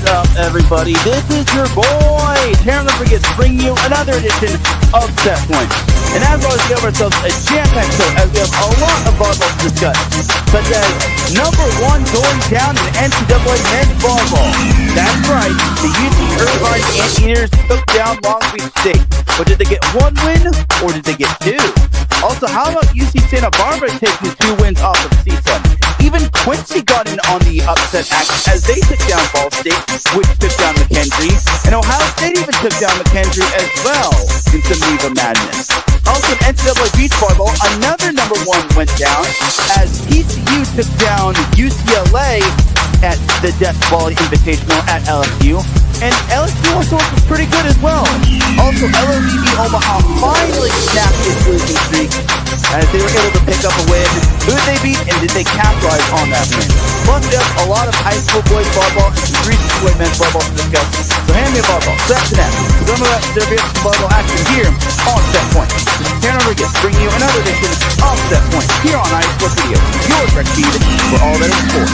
up, everybody? This is your boy, Teran Rodriguez, bringing you another edition of Set Point. And as always, we have ourselves a jam-packed show as we have a lot of volleyball to discuss, such as #1 going down in NCAA men's volleyball. That's right, the UC Irvine Anteaters took down Long Beach State. But did they get one win, or did they get two? Also, how about UC Santa Barbara taking 2 wins off of CSUN? Even Quincy got in on the upset act as they took down Ball State, which took down McKendree, and Ohio State even took down McKendree as well in some Neva madness. Also in NCAA beach volleyball, another #1 went down as TCU took down UCLA at the Death Volley Invitational at LSU, and LSU also was pretty good as well. Also, LOVB Omaha finally snapped its losing streak as they were able to pick up a win. Who did they beat, and did they capitalize on that win? Plus, we have a lot of high school boys volleyball and some recent boy men's volleyball to discuss. So hand me a volleyball. So that's that. So don't know that there be some volleyball action here on Set Point. This is Teran Rodriguez bringing you another edition of Set Point here on iSports Radio, your direct feed for all that is sports.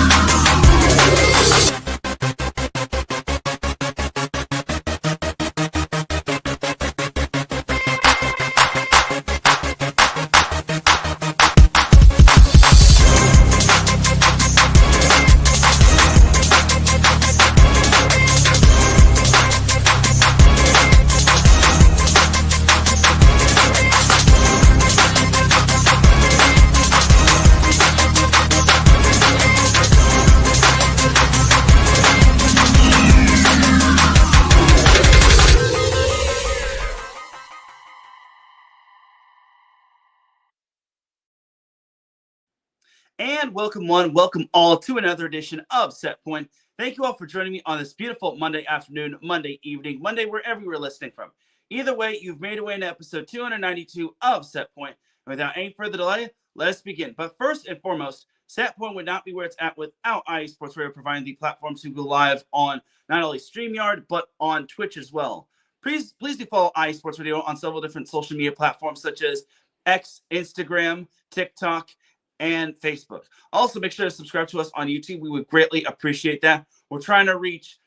And welcome one, welcome all to another edition of Set Point. Thank you all for joining me on this beautiful Monday afternoon, Monday evening, Monday, wherever you are listening from. Either way, you've made your way into episode 292 of Set Point. And without any further delay, let us begin. But first and foremost, Set Point would not be where it's at without iSports Radio providing the platforms to go live on not only StreamYard, but on Twitch as well. Please do follow iSports Radio on several different social media platforms such as X, Instagram, TikTok, and Facebook. Also, make sure to subscribe to us on YouTube. We would greatly appreciate that. We're trying to reach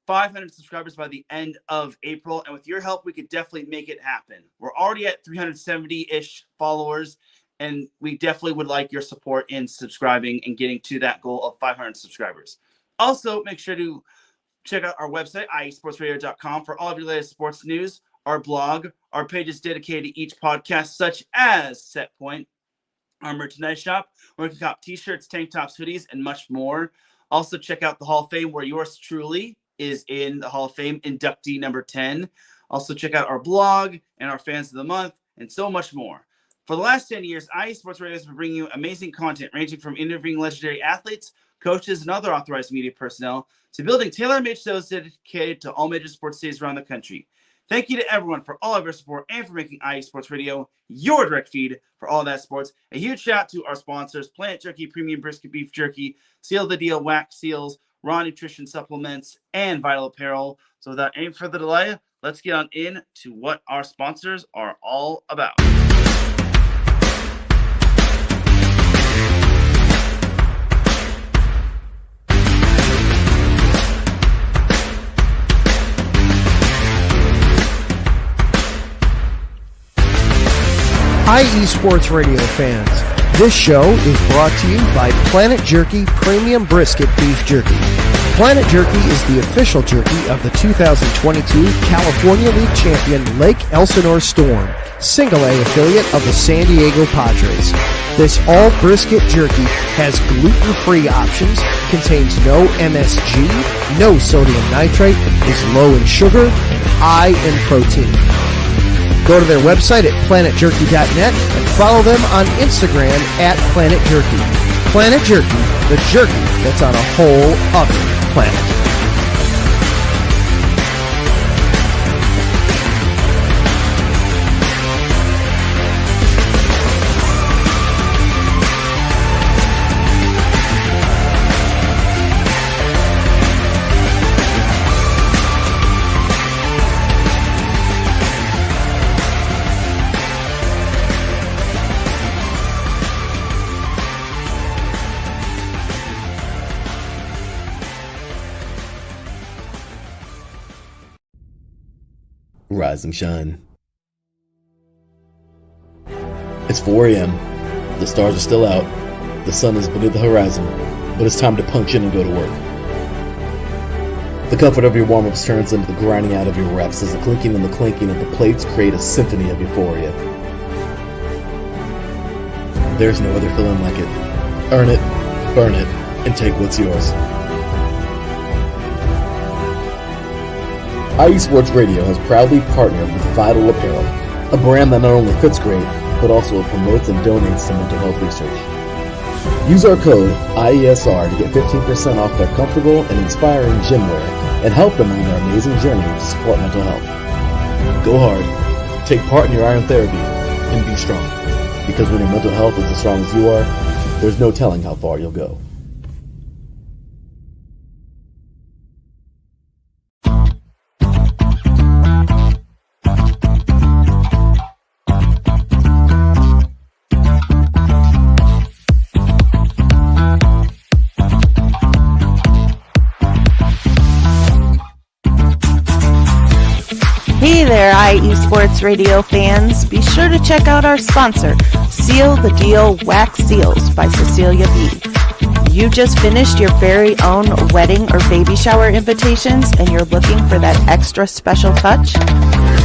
500 subscribers by the end of April, and with your help, we could definitely make it happen. We're already at 370-ish followers, and we definitely would like your support in subscribing and getting to that goal of 500 subscribers. Also, make sure to check out our website, iesportsradio.com, for all of your latest sports news, our blog, our pages dedicated to each podcast, such as Set Point, our merchandise shop, where you can cop t-shirts, tank tops, hoodies, and much more. Also, check out the Hall of Fame, where yours truly is in the Hall of Fame, inductee number 10. Also, check out our blog and our Fans of the Month, and so much more. For the last 10 years, iSports Radio has been bringing you amazing content ranging from interviewing legendary athletes, coaches, and other authorized media personnel to building tailor-made shows dedicated to all major sports cities around the country. Thank you to everyone for all of your support and for making iSports Radio your direct feed for all that sports. A huge shout out to our sponsors, Planet Jerky Premium Brisket Beef Jerky, Seal the Deal Wax Seals, Raw Nutrition Supplements, and Vital Apparel. So without any further delay, let's get on in to what our sponsors are all about. Hi, eSports Radio fans. This show is brought to you by Planet Jerky Premium Brisket Beef Jerky. Planet Jerky is the official jerky of the 2022 California League champion Lake Elsinore Storm, Single A affiliate of the San Diego Padres. This all brisket jerky has gluten-free options, contains no MSG, no sodium nitrate, is low in sugar, and high in protein. Go to their website at planetjerky.net and follow them on Instagram at Planet Jerky. Planet Jerky, the jerky that's on a whole other planet. rise and shine. It's 4 a.m. The stars are still out. The sun is beneath the horizon, but it's time to punch in and go to work. The comfort of your warm-ups turns into the grinding out of your reps as the clinking and the clanking of the plates create a symphony of euphoria. There's no other feeling like it. Earn it, burn it, and take what's yours. IE Sports Radio has proudly partnered with Vital Apparel, a brand that not only fits great, but also promotes and donates to mental health research. Use our code IESR to get 15% off their comfortable and inspiring gym wear and help them on their amazing journey to support mental health. Go hard, take part in your iron therapy, and be strong. Because when your mental health is as strong as you are, there's no telling how far you'll go. Hey there, IE Sports Radio fans. Be sure to check out our sponsor, Seal the Deal Wax Seals by Cecilia B. You just finished your very own wedding or baby shower invitations and you're looking for that extra special touch?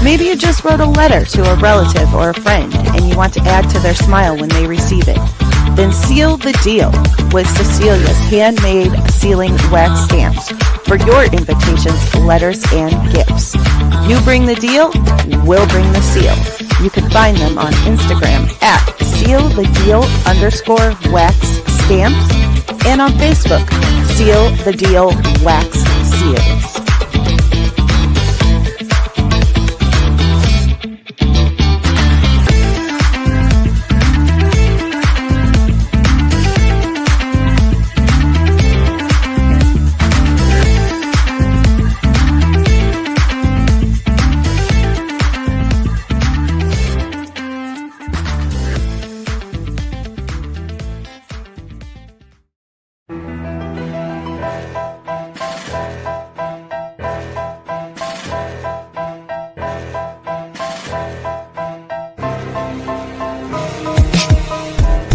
Maybe you just wrote a letter to a relative or a friend and you want to add to their smile when they receive it. Then seal the deal with Cecilia's handmade sealing wax stamps for your invitations, letters, and gifts. You bring the deal, we'll bring the seal. You can find them on Instagram at sealthedeal_wax stamps and on Facebook, Seal the Deal Wax Seals.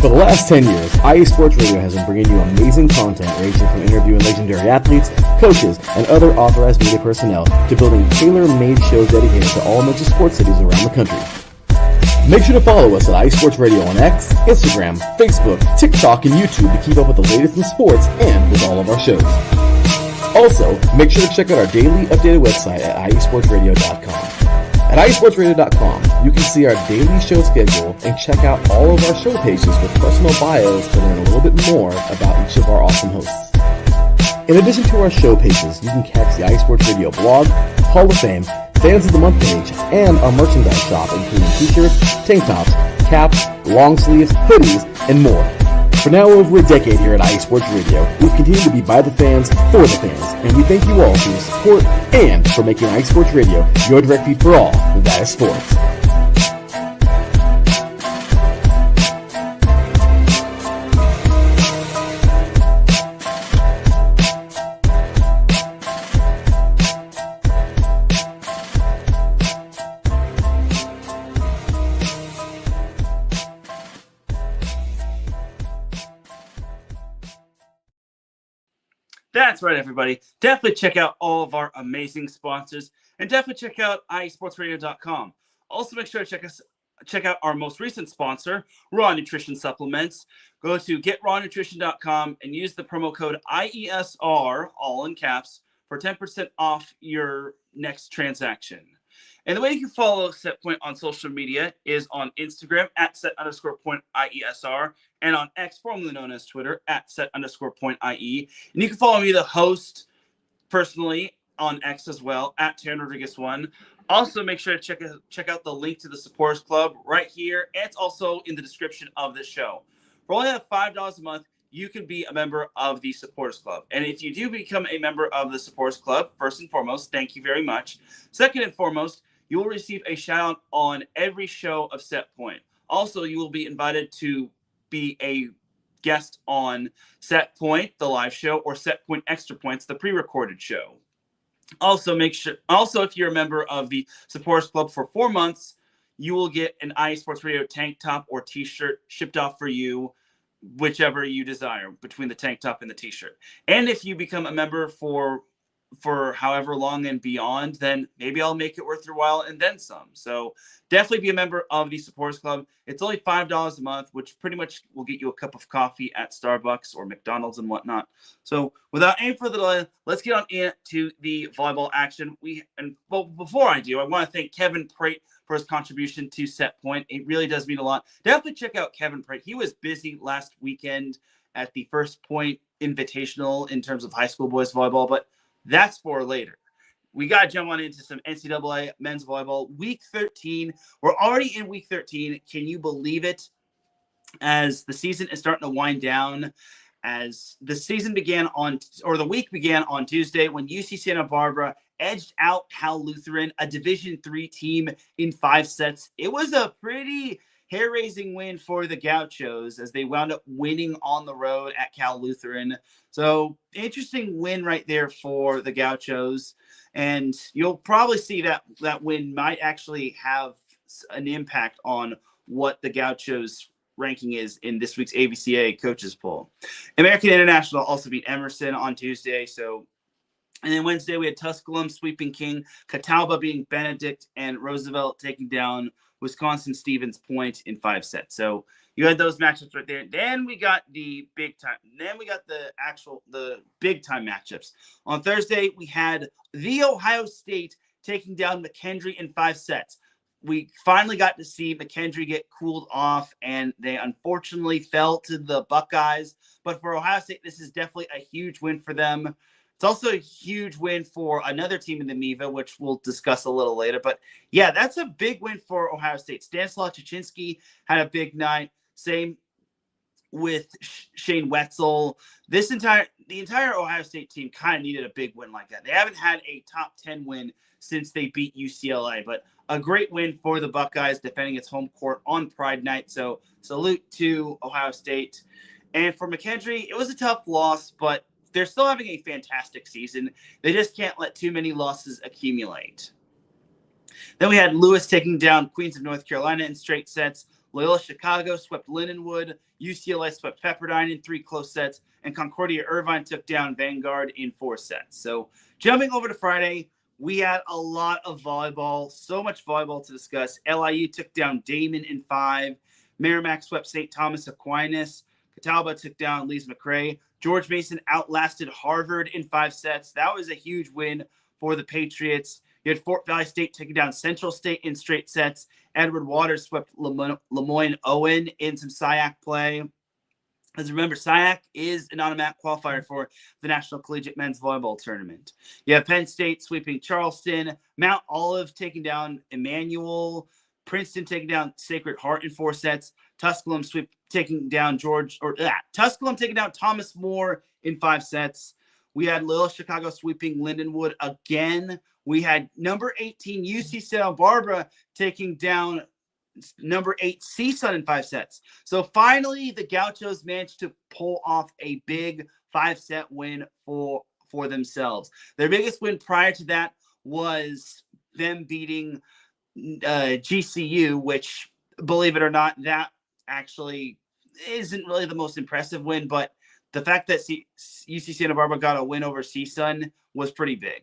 For the last 10 years, IE Sports Radio has been bringing you amazing content ranging from interviewing legendary athletes, coaches, and other authorized media personnel to building tailor-made shows dedicated to all major sports cities around the country. Make sure to follow us at IE Sports Radio on X, Instagram, Facebook, TikTok, and YouTube to keep up with the latest in sports and with all of our shows. Also, make sure to check out our daily updated website at iesportsradio.com. At iesportsradio.com, you can see our daily show schedule and check out all of our show pages with personal bios to learn a little bit more about each of our awesome hosts. In addition to our show pages, you can catch the IE Sports Radio blog, Hall of Fame, Fans of the Month page, and our merchandise shop including t-shirts, tank tops, caps, long sleeves, hoodies, and more. For now over a decade here at IE Sports Radio, we've continued to be by the fans, for the fans, and we thank you all for your support and for making IE Sports Radio your direct feed for all that is sports. That's right, everybody. Definitely check out all of our amazing sponsors and definitely check out iesportsradio.com. Also, make sure to check out our most recent sponsor, Raw Nutrition Supplements. Go to getrawnutrition.com and use the promo code IESR, all in caps, for 10% off your next transaction. And the way you can follow SetPoint on social media is on Instagram at set_point IESR and on X, formerly known as Twitter, at set_point IE. And you can follow me, the host, personally on X as well, at Teran Rodriguez 1. Also, make sure to check out the link to the Supporters Club right here. And it's also in the description of this show. For only $5 a month, you can be a member of the Supporters Club. And if you do become a member of the Supporters Club, first and foremost, thank you very much. Second and foremost, you will receive a shout out on every show of Set Point. Also, you will be invited to be a guest on Set Point, the live show, or Set Point Extra Points, the pre-recorded show. Also, if you're a member of the Supporters Club for 4 months, you will get an IE Sports Radio tank top or t-shirt shipped off for you, whichever you desire, between the tank top and the t-shirt. And if you become a member for however long and beyond, then maybe I'll make it worth your while and then some. So definitely be a member of the Supporters Club. It's only $5 a month, which pretty much will get you a cup of coffee at Starbucks or McDonald's and whatnot. So without any further delay, let's get on into the volleyball action. Before I do, I want to thank Kevin Prate for his contribution to Set Point. It really does mean a lot. Definitely check out Kevin Prate. He was busy last weekend at the First Point Invitational in terms of high school boys volleyball, but that's for later. We got to jump on into some NCAA men's volleyball. Week 13. We're already in week 13. Can you believe it? As the season is starting to wind down, as the week began on Tuesday when UC Santa Barbara edged out Cal Lutheran, a Division III team, in 5 sets. It was a pretty hair-raising win for the Gauchos as they wound up winning on the road at Cal Lutheran. So interesting win right there for the Gauchos. And you'll probably see that win might actually have an impact on what the Gauchos ranking is in this week's AVCA coaches poll. American International also beat Emerson on Tuesday. And then Wednesday, we had Tusculum sweeping King, Catawba beating Benedict, and Roosevelt taking down Wisconsin Stevens Point in 5 sets. So you had those matchups right there. Then we got the big time. Then we got the big time matchups. On Thursday, we had the Ohio State taking down McKendree in 5 sets. We finally got to see McKendree get cooled off, and they unfortunately fell to the Buckeyes. But for Ohio State, this is definitely a huge win for them. It's also a huge win for another team in the MIVA, which we'll discuss a little later. But, yeah, that's a big win for Ohio State. Stanislaw Chichinski had a big night. Same with Shane Wetzel. The entire Ohio State team kind of needed a big win like that. They haven't had a top 10 win since they beat UCLA. But a great win for the Buckeyes defending its home court on Pride Night. So salute to Ohio State. And for McKendree, it was a tough loss, but they're still having a fantastic season. They just can't let too many losses accumulate. Then we had Lewis taking down Queens of North Carolina in straight sets. Loyola Chicago swept Lindenwood. UCLA swept Pepperdine in 3 close sets. And Concordia Irvine took down Vanguard in 4 sets. So jumping over to Friday, we had a lot of volleyball. So much volleyball to discuss. LIU took down Damon in 5. Merrimack swept St. Thomas Aquinas. Catawba took down Lees McRae. George Mason outlasted Harvard in 5 sets. That was a huge win for the Patriots. You had Fort Valley State taking down Central State in straight sets. Edward Waters swept Lemoyne Owen in some SIAC play. As remember, SIAC is an automatic qualifier for the National Collegiate Men's Volleyball Tournament. You have Penn State sweeping Charleston. Mount Olive taking down Emmanuel. Princeton taking down Sacred Heart in 4 sets. Tusculum taking down Thomas More in 5 sets. We had Loyola Chicago sweeping Lindenwood again. We had number 18 UC Santa Barbara taking down number 8 CSUN in 5 sets. So finally, the Gauchos managed to pull off a big 5-set win for themselves. Their biggest win prior to that was them beating GCU, which, believe it or not, that actually isn't really the most impressive win, but the fact that UC Santa Barbara got a win over CSUN was pretty big.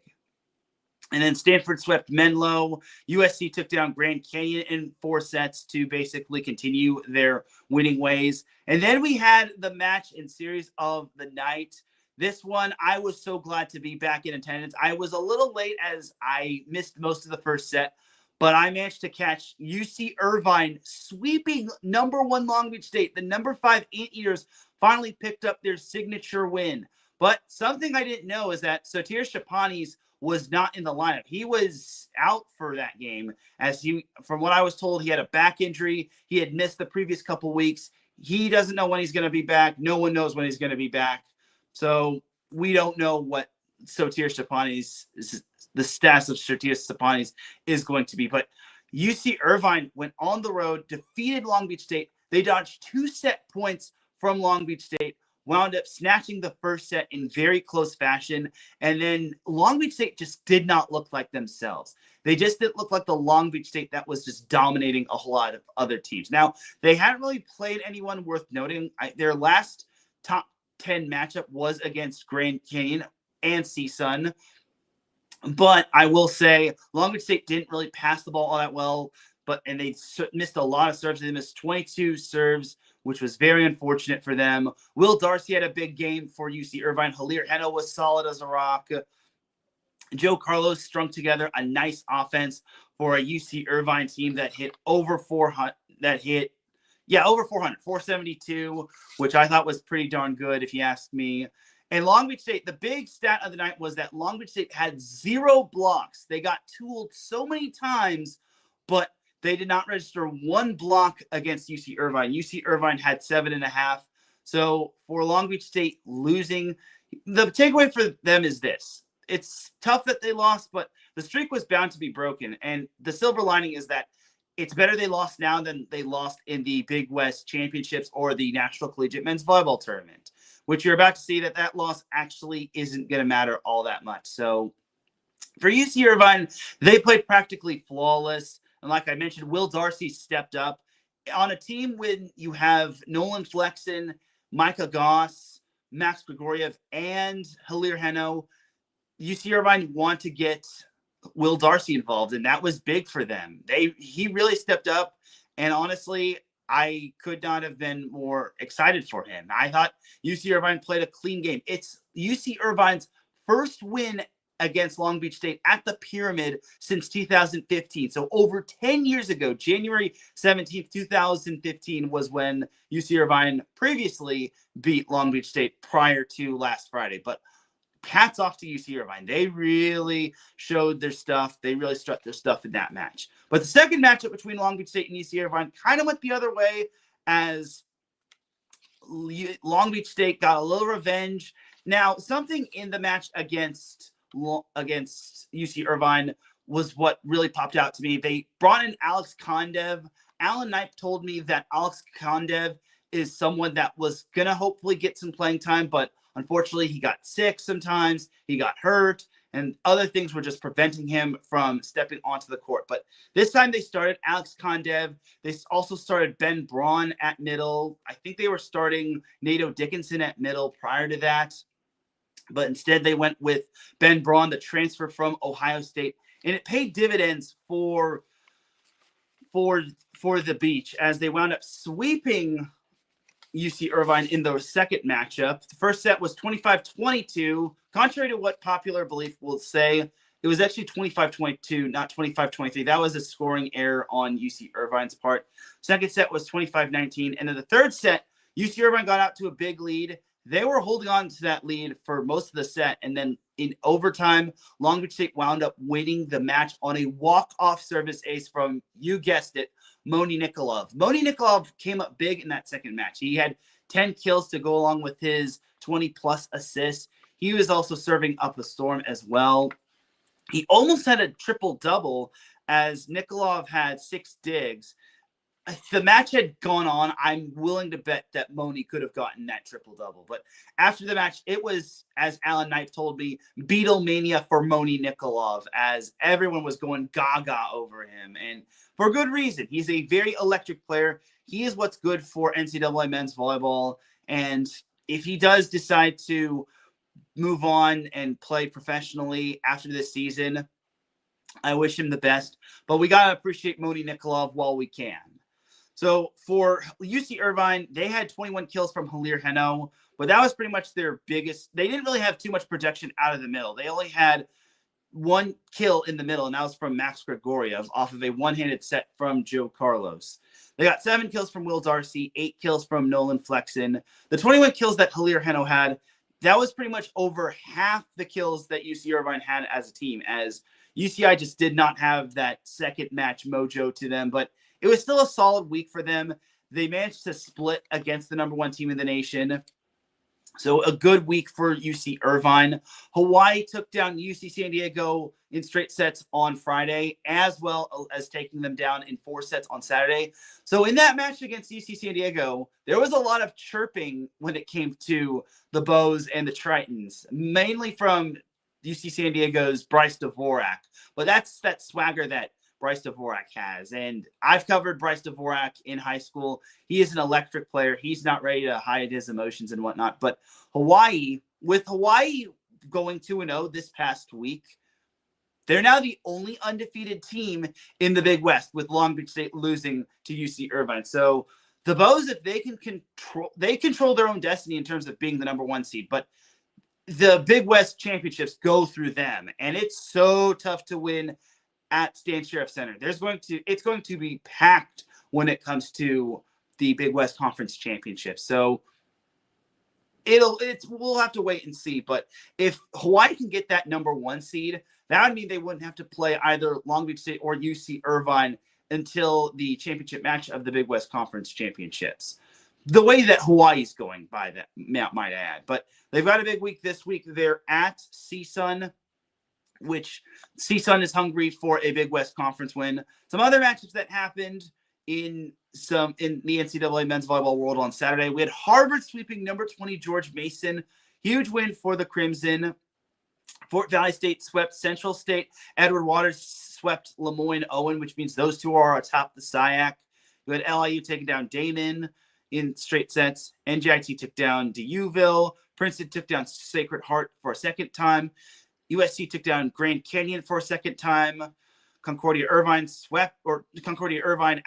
And then Stanford swept Menlo. USC took down Grand Canyon in 4 sets to basically continue their winning ways. And then we had the match and series of the night. This one, I was so glad to be back in attendance. I was a little late as I missed most of the first set, but I managed to catch UC Irvine sweeping number 1 Long Beach State. The number 5 Anteaters finally picked up their signature win. But something I didn't know is that Sotir Shapanis was not in the lineup. He was out for that game, as from what I was told, he had a back injury. He had missed the previous couple weeks. He doesn't know when he's going to be back. No one knows when he's going to be back. So we don't know what Sotir Shapanis, the status of Sotir Shapanis is going to be. But UC Irvine went on the road, defeated Long Beach State. They dodged 2 set points from Long Beach State, wound up snatching the first set in very close fashion. And then Long Beach State just did not look like themselves. They just didn't look like the Long Beach State that was just dominating a whole lot of other teams. Now, they hadn't really played anyone worth noting. Their last top 10 matchup was against Grand Canyon and CSUN. But I will say Long Beach State didn't really pass the ball all that well, and they missed a lot of serves. They missed 22 serves, which was very unfortunate for them. Will Darcy had a big game for UC Irvine. Halir Heno was solid as a rock. Joe Carlos strung together a nice offense for a UC Irvine team that hit over 400. Over 400, 472, which I thought was pretty darn good, if you ask me. And Long Beach State, the big stat of the night was that Long Beach State had 0 blocks. They got tooled so many times, but they did not register 1 block against UC Irvine. UC Irvine had 7.5. So for Long Beach State losing, the takeaway for them is this. It's tough that they lost, but the streak was bound to be broken. And the silver lining is that it's better they lost now than they lost in the Big West Championships or the National Collegiate Men's Volleyball Tournament, which you're about to see that loss actually isn't going to matter all that much. So for UC Irvine, they played practically flawless. And like I mentioned, Will Darcy stepped up. On a team when you have Nolan Flexen, Micah Goss, Max Grigoriev, and Halir Heno, UC Irvine want to get Will Darcy involved, and that was big for them. He really stepped up, and honestly, I could not have been more excited for him. I thought UC Irvine played a clean game. It's UC Irvine's first win against Long Beach State at the Pyramid since 2015. So over 10 years ago, January 17th, 2015 was when UC Irvine previously beat Long Beach State prior to last Friday. But hats off to UC Irvine. They really showed their stuff. They really struck their stuff in that match. But the second matchup between Long Beach State and UC Irvine kind of went the other way, as Long Beach State got a little revenge. Now, something in the match against UC Irvine was what really popped out to me. They brought in Alex Kondev. Alan Knipe told me that Alex Kondev is someone that was going to hopefully get some playing time, but unfortunately, he got sick sometimes, he got hurt, and other things were just preventing him from stepping onto the court. But this time they started Alex Kondev. They also started Ben Braun at middle. I think they were starting Nato Dickinson at middle prior to that. But instead they went with Ben Braun, the transfer from Ohio State. And it paid dividends for the Beach, as they wound up sweeping UC Irvine in the second matchup. The first set was 25-22. Contrary to what popular belief will say, it was actually 25-22, not 25-23. That was a scoring error on UC Irvine's part. Second set was 25-19. And then the third set, UC Irvine got out to a big lead. They were holding on to that lead for most of the set. And then in overtime, Long Beach State wound up winning the match on a walk-off service ace from, you guessed it, Moni Nikolov. Moni Nikolov came up big in that second match. He had 10 kills to go along with his 20-plus assists. He was also serving up a storm as well. He almost had a triple-double, as Nikolov had 6 digs. If the match had gone on, I'm willing to bet that Moni could have gotten that triple-double. But after the match, it was, as Alan Knipe told me, Beatlemania for Moni Nikolov, as everyone was going gaga over him. And for good reason. He's a very electric player. He is what's good for NCAA men's volleyball. And if he does decide to move on and play professionally after this season, I wish him the best. But we got to appreciate Moni Nikolov while we can. So for UC Irvine, they had 21 kills from Halir Heno, but that was pretty much their biggest. They didn't really have too much production out of the middle. They only had 1 kill in the middle, and that was from Max Grigoriev off of a one-handed set from Joe Carlos. They got 7 kills from Will Darcy, 8 kills from Nolan Flexen. The 21 kills that Halir Heno had, that was pretty much over half the kills that UC Irvine had as a team, as UCI just did not have that second match mojo to them, but it was still a solid week for them. They managed to split against the number 1 team in the nation. So a good week for UC Irvine. Hawaii took down UC San Diego in straight sets on Friday, as well as taking them down in 4 sets on Saturday. So in that match against UC San Diego, there was a lot of chirping when it came to the Bows and the Tritons, mainly from UC San Diego's Bryce Dvorak. But that's that swagger that Bryce Dvorak has. And I've covered Bryce Dvorak in high school. He is an electric player. He's not ready to hide his emotions and whatnot. But Hawaii, with Hawaii going 2-0 this past week, they're now the only undefeated team in the Big West, with Long Beach State losing to UC Irvine. So the Bows, if they control their own destiny in terms of being the number 1 seed. But the Big West championships go through them, and it's so tough to win at Stan Sheriff Center. It's going to be packed when it comes to the Big West Conference Championship. So we'll have to wait and see. But if Hawaii can get that number 1 seed, that would mean they wouldn't have to play either Long Beach State or UC Irvine until the championship match of the Big West Conference Championships. The way that Hawaii's going, by that might add. But they've got a big week this week. They're at CSUN, which CSUN is hungry for a Big West Conference win. Some other matchups that happened in the NCAA men's volleyball world on Saturday. We had Harvard sweeping number 20 George Mason. Huge win for the Crimson. Fort Valley State swept Central State. Edward Waters swept Lemoyne Owen, which means those two are atop the SIAC. We had LIU taking down Damon in straight sets. NJIT took down DUville. Princeton took down Sacred Heart for a second time. USC took down Grand Canyon for a second time. Concordia Irvine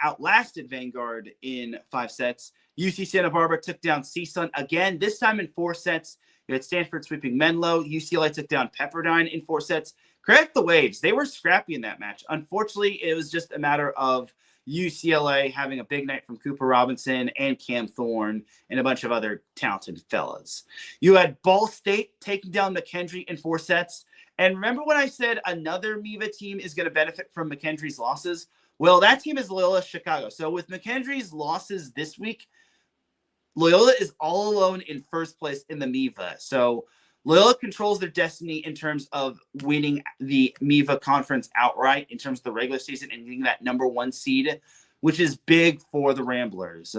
outlasted Vanguard in 5 sets. UC Santa Barbara took down CSUN again, this time in 4 sets. You had Stanford sweeping Menlo. UCLA took down Pepperdine in 4 sets. Credit the Waves. They were scrappy in that match. Unfortunately, it was just a matter of UCLA having a big night from Cooper Robinson and Cam Thorne and a bunch of other talented fellas. You had Ball State taking down McKendree in 4 sets. And remember when I said another MIVA team is going to benefit from McKendree's losses? Well, that team is Loyola Chicago. So with McKendree's losses this week, Loyola is all alone in first place in the MIVA. So Loyola controls their destiny in terms of winning the MIVA conference outright in terms of the regular season and getting that number 1 seed, which is big for the Ramblers.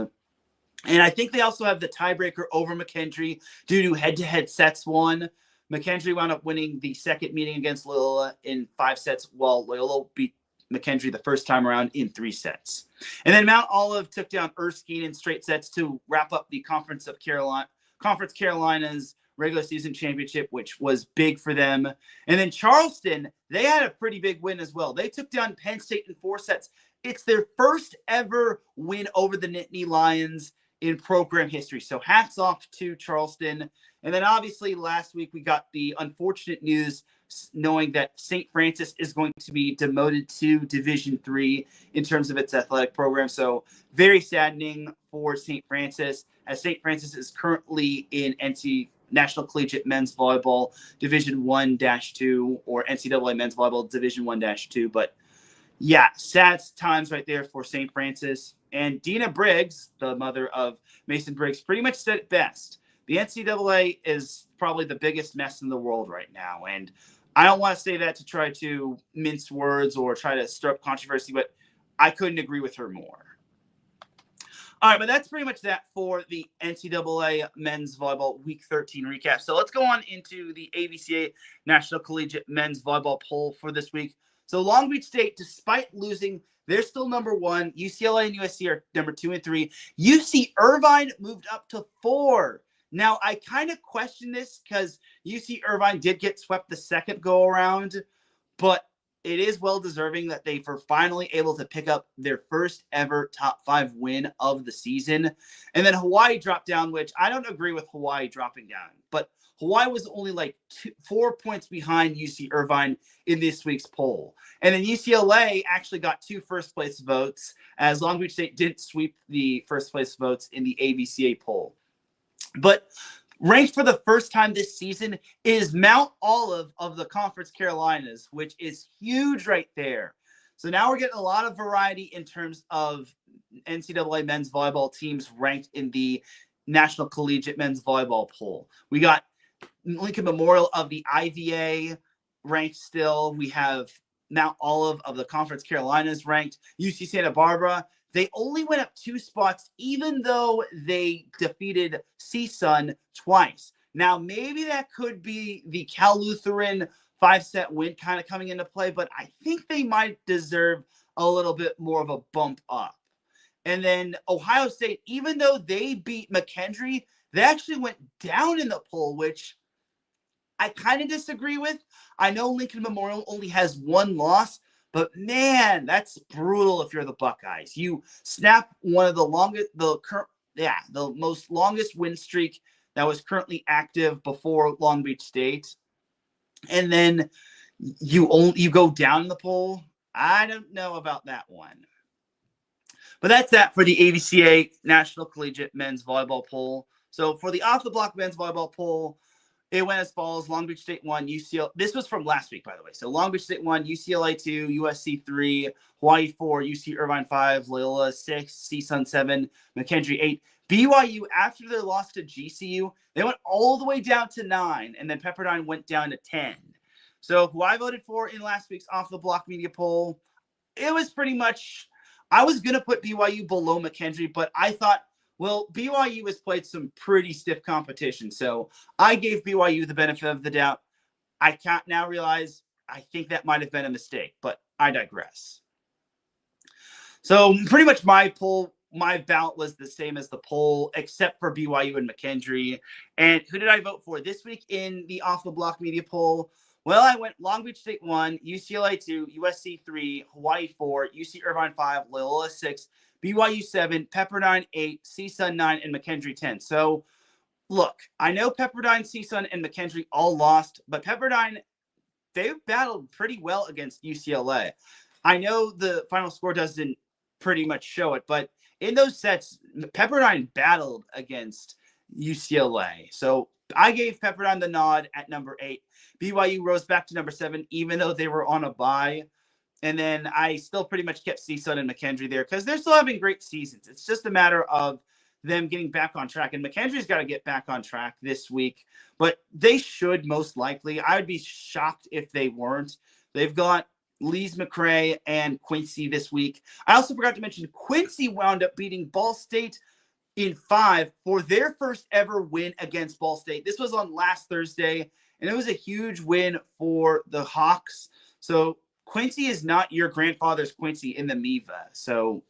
And I think they also have the tiebreaker over McKendree due to head-to-head sets won. McKendree wound up winning the second meeting against Loyola in 5 sets, while Loyola beat McKendree the first time around in 3 sets. And then Mount Olive took down Erskine in straight sets to wrap up the Conference Carolina's regular season championship, which was big for them. And then Charleston, they had a pretty big win as well. They took down Penn State in 4 sets. It's their first ever win over the Nittany Lions in program history. So hats off to Charleston. And then obviously last week we got the unfortunate news knowing that St. Francis is going to be demoted to Division III in terms of its athletic program. So very saddening for St. Francis, as St. Francis is currently in National Collegiate Men's Volleyball Division 1-2 or NCAA Men's Volleyball Division 1-2. But yeah, sad times right there for St. Francis. And Dina Briggs, the mother of Mason Briggs, pretty much said it best. The NCAA is probably the biggest mess in the world right now. And I don't want to say that to try to mince words or try to stir up controversy, but I couldn't agree with her more. All right, but that's pretty much that for the NCAA Men's Volleyball Week 13 recap. So let's go on into the AVCA National Collegiate Men's Volleyball poll for this week. So Long Beach State, despite losing, they're still number 1. UCLA and USC are number 2 and 3. UC Irvine moved up to 4. Now, I kind of question this because UC Irvine did get swept the second go-around, but it is well-deserving that they were finally able to pick up their first ever top 5 win of the season. And then Hawaii dropped down, which I don't agree with Hawaii dropping down, but Hawaii was only like 4 points behind UC Irvine in this week's poll. And then UCLA actually got 2 first-place votes, as Long Beach State didn't sweep the first-place votes in the AVCA poll. But ranked for the first time this season is Mount Olive of the Conference Carolinas, which is huge right there. So now we're getting a lot of variety in terms of NCAA men's volleyball teams ranked in the National Collegiate Men's Volleyball poll. We got Lincoln Memorial of the IVA ranked still. We have Mount Olive of the Conference Carolinas ranked. UC Santa Barbara, they only went up 2 spots, even though they defeated CSUN twice. Now, maybe that could be the Cal Lutheran 5-set win kind of coming into play, but I think they might deserve a little bit more of a bump up. And then Ohio State, even though they beat McKendree, they actually went down in the poll, which I kind of disagree with. I know Lincoln Memorial only has 1 loss, but man, that's brutal if you're the Buckeyes. You snap one of the most longest win streak that was currently active before Long Beach State, and then you go down in the poll. I don't know about that one. But that's that for the AVCA National Collegiate Men's Volleyball poll. So for the Off the Block Men's Volleyball poll, it went as follows. Long Beach State 1, UCLA. This was from last week, by the way. So Long Beach State 1, UCLA 2, USC 3, Hawaii 4, UC Irvine 5, Loyola 6, CSUN 7, McKendree 8. BYU, after their loss to GCU, they went all the way down to 9, and then Pepperdine went down to 10. So who I voted for in last week's Off the Block Media poll, it was pretty much, I was going to put BYU below McKendree, but I thought, well, BYU has played some pretty stiff competition, so I gave BYU the benefit of the doubt. I can't now realize I think that might have been a mistake, but I digress. So pretty much my ballot was the same as the poll, except for BYU and McKendree. And who did I vote for this week in the Off the Block Media poll? Well, I went Long Beach State 1, UCLA 2, USC 3, Hawaii 4, UC Irvine 5, Loyola 6, BYU 7, Pepperdine 8, CSUN 9, and McKendree 10. So, look, I know Pepperdine, CSUN, and McKendree all lost, but Pepperdine, they battled pretty well against UCLA. I know the final score doesn't pretty much show it, but in those sets, Pepperdine battled against UCLA. So I gave Pepperdine the nod at number 8. BYU rose back to number 7, even though they were on a bye. And then I still pretty much kept CSUN and McKendree there because they're still having great seasons. It's just a matter of them getting back on track. And McKendree's got to get back on track this week. But they should most likely. I would be shocked if they weren't. They've got Lees McRae and Quincy this week. I also forgot to mention Quincy wound up beating Ball State in 5 for their first ever win against Ball State. This was on last Thursday, and it was a huge win for the Hawks. So Quincy is not your grandfather's Quincy in the MIVA. So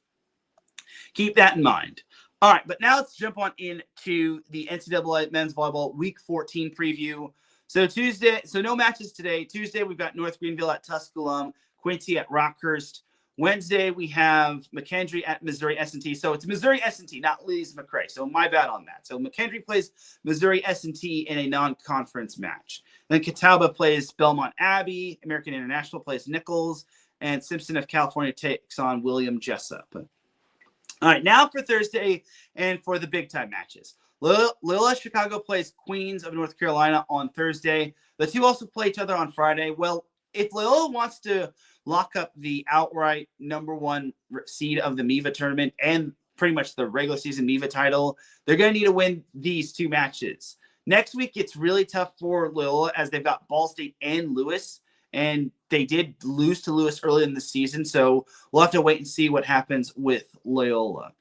keep that in mind. All right, but now let's jump on into the NCAA Men's Volleyball Week 14 preview. So Tuesday, so no matches today. Tuesday, we've got North Greenville at Tusculum, Quincy at Rockhurst. Wednesday, we have McKendree at Missouri S&T. So it's Missouri S&T, not Lees McRae. So my bad on that. So McKendree plays Missouri S&T in a non-conference match. Then Catawba plays Belmont Abbey. American International plays Nichols. And Simpson of California takes on William Jessup. All right, now for Thursday and for the big-time matches. Loyola Chicago plays Queens of North Carolina on Thursday. The two also play each other on Friday. Well, if Loyola wants to lock up the outright number 1 seed of the MIVA tournament and pretty much the regular season MIVA title, they're going to need to win these 2 matches. Next week, it's really tough for Loyola as they've got Ball State and Lewis, and they did lose to Lewis early in the season, so we'll have to wait and see what happens with Loyola.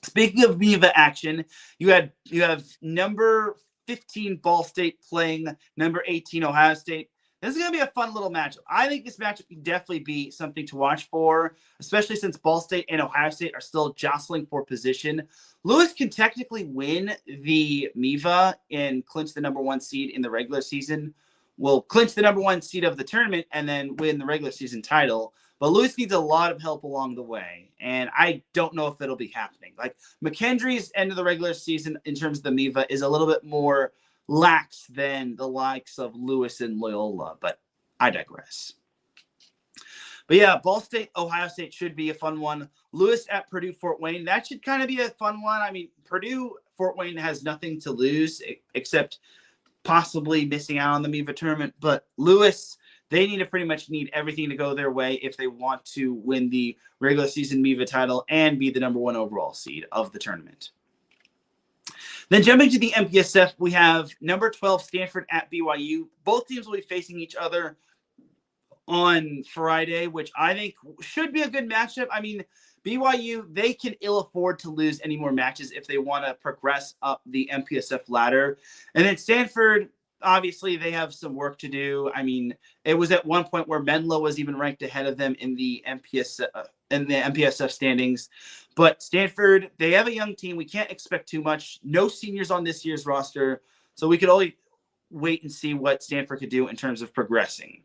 Speaking of MIVA action, you have number 15 Ball State playing number 18 Ohio State. This is going to be a fun little matchup. I think this matchup can definitely be something to watch for, especially since Ball State and Ohio State are still jostling for position. Lewis can technically win the MIVA and clinch the number 1 seed in the regular season. Will clinch the number 1 seed of the tournament and then win the regular season title. But Lewis needs a lot of help along the way, and I don't know if it'll be happening. Like McKendree's end of the regular season in terms of the MIVA is a little bit more lax than the likes of Lewis and Loyola, but I digress. But yeah, Ball State, Ohio State should be a fun one. Lewis at Purdue, Fort Wayne, that should kind of be a fun one. I mean, Purdue, Fort Wayne has nothing to lose except possibly missing out on the MIVA tournament, but Lewis, they pretty much need everything to go their way if they want to win the regular season MIVA title and be the number 1 overall seed of the tournament. Then jumping to the MPSF, we have number 12 Stanford at BYU. Both teams will be facing each other on Friday, which I think should be a good matchup. I mean, BYU, they can ill afford to lose any more matches if they want to progress up the MPSF ladder. And then Stanford, obviously, they have some work to do. I mean, it was at one point where Menlo was even ranked ahead of them in the MPSF standings. But Stanford, they have a young team. We can't expect too much. No seniors on this year's roster. So we could only wait and see what Stanford could do in terms of progressing.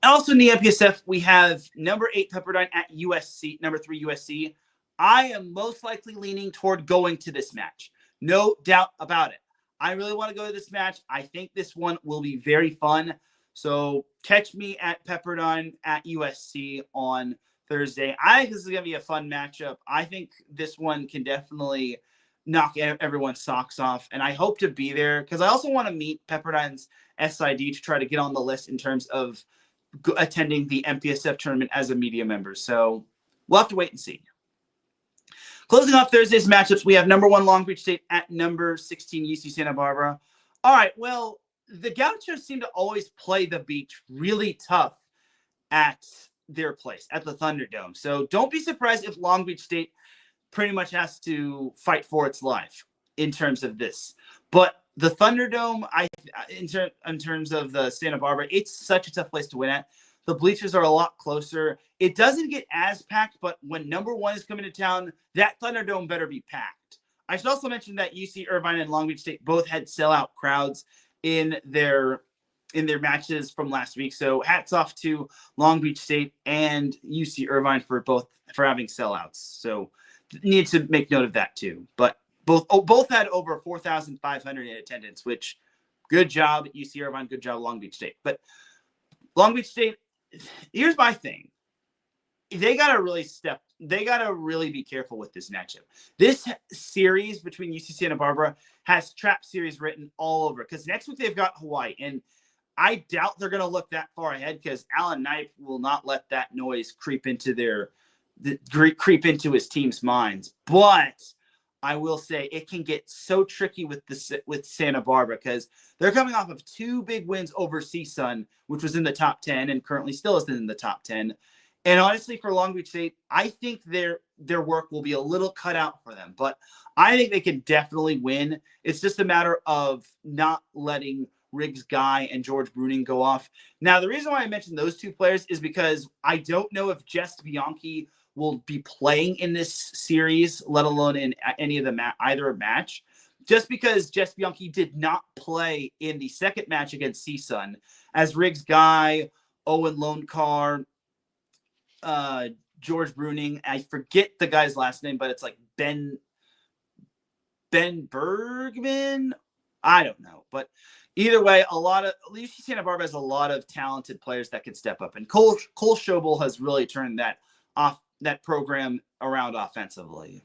Also in the MPSF, we have number 8 Pepperdine at USC, number 3 USC. I am most likely leaning toward going to this match. No doubt about it. I really want to go to this match. I think this one will be very fun. So catch me at Pepperdine at USC on Thursday. I think this is going to be a fun matchup. I think this one can definitely knock everyone's socks off. And I hope to be there because I also want to meet Pepperdine's SID to try to get on the list in terms of attending the MPSF tournament as a media member. So we'll have to wait and see. Closing off Thursday's matchups, we have number 1 Long Beach State at number 16 UC Santa Barbara. All right, well, the Gauchos seem to always play the Beach really tough at their place, at the Thunderdome. So don't be surprised if Long Beach State pretty much has to fight for its life in terms of this. But the Thunderdome, in terms of the Santa Barbara, it's such a tough place to win at. The bleachers are a lot closer. It doesn't get as packed, but when number 1 is coming to town, that Thunderdome better be packed. I should also mention that UC Irvine and Long Beach State both had sellout crowds in their matches from last week. So hats off to Long Beach State and UC Irvine for having sellouts. So need to make note of that too. But both had over 4,500 in attendance, which good job UC Irvine, good job Long Beach State. But Long Beach State, here's my thing. They got to really be careful with this matchup. This series between UC Santa Barbara has trap series written all over because next week they've got Hawaii. And I doubt they're going to look that far ahead because Alan Knipe will not let that noise creep into his team's minds. But I will say it can get so tricky with Santa Barbara because they're coming off of 2 big wins over CSUN, which was in the top 10 and currently still is in the top 10. And honestly, for Long Beach State, I think their work will be a little cut out for them. But I think they can definitely win. It's just a matter of not letting Riggs Guy and George Bruning go off. Now, the reason why I mentioned those 2 players is because I don't know if Jess Bianchi will be playing in this series, let alone in any of either match, just because Jess Bianchi did not play in the second match against CSUN, as Riggs Guy, Owen Lonecar, George Bruning, I forget the guy's last name, but it's like Ben Bergman. I don't know, but either way, UC Santa Barbara has a lot of talented players that can step up, and Cole Schobel has really turned that program around offensively.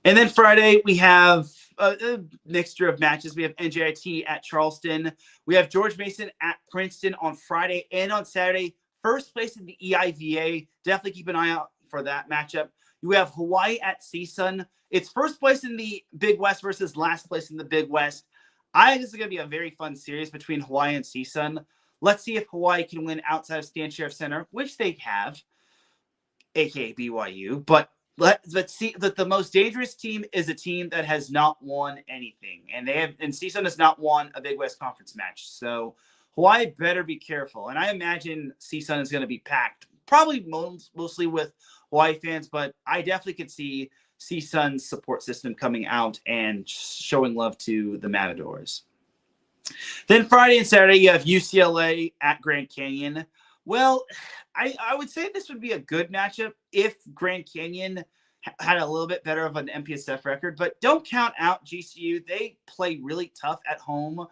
And then Friday, we have a mixture of matches. We have NJIT at Charleston. We have George Mason at Princeton on Friday and on Saturday. First place in the EIVA. Definitely keep an eye out for that matchup. You have Hawaii at CSUN. It's first place in the Big West versus last place in the Big West. I think this is going to be a very fun series between Hawaii and CSUN. Let's see if Hawaii can win outside of Stan Sheriff Center, which they have, aka BYU. But let's see that the most dangerous team is a team that has not won anything, and CSUN has not won a Big West Conference match. So Hawaii better be careful. And I imagine CSUN is going to be packed, probably mostly with Hawaii fans, but I definitely could see CSUN's support system coming out and showing love to the Matadors. Then Friday and Saturday, you have UCLA at Grand Canyon. Well, I would say this would be a good matchup if Grand Canyon had a little bit better of an MPSF record, but don't count out GCU. They play really tough at home,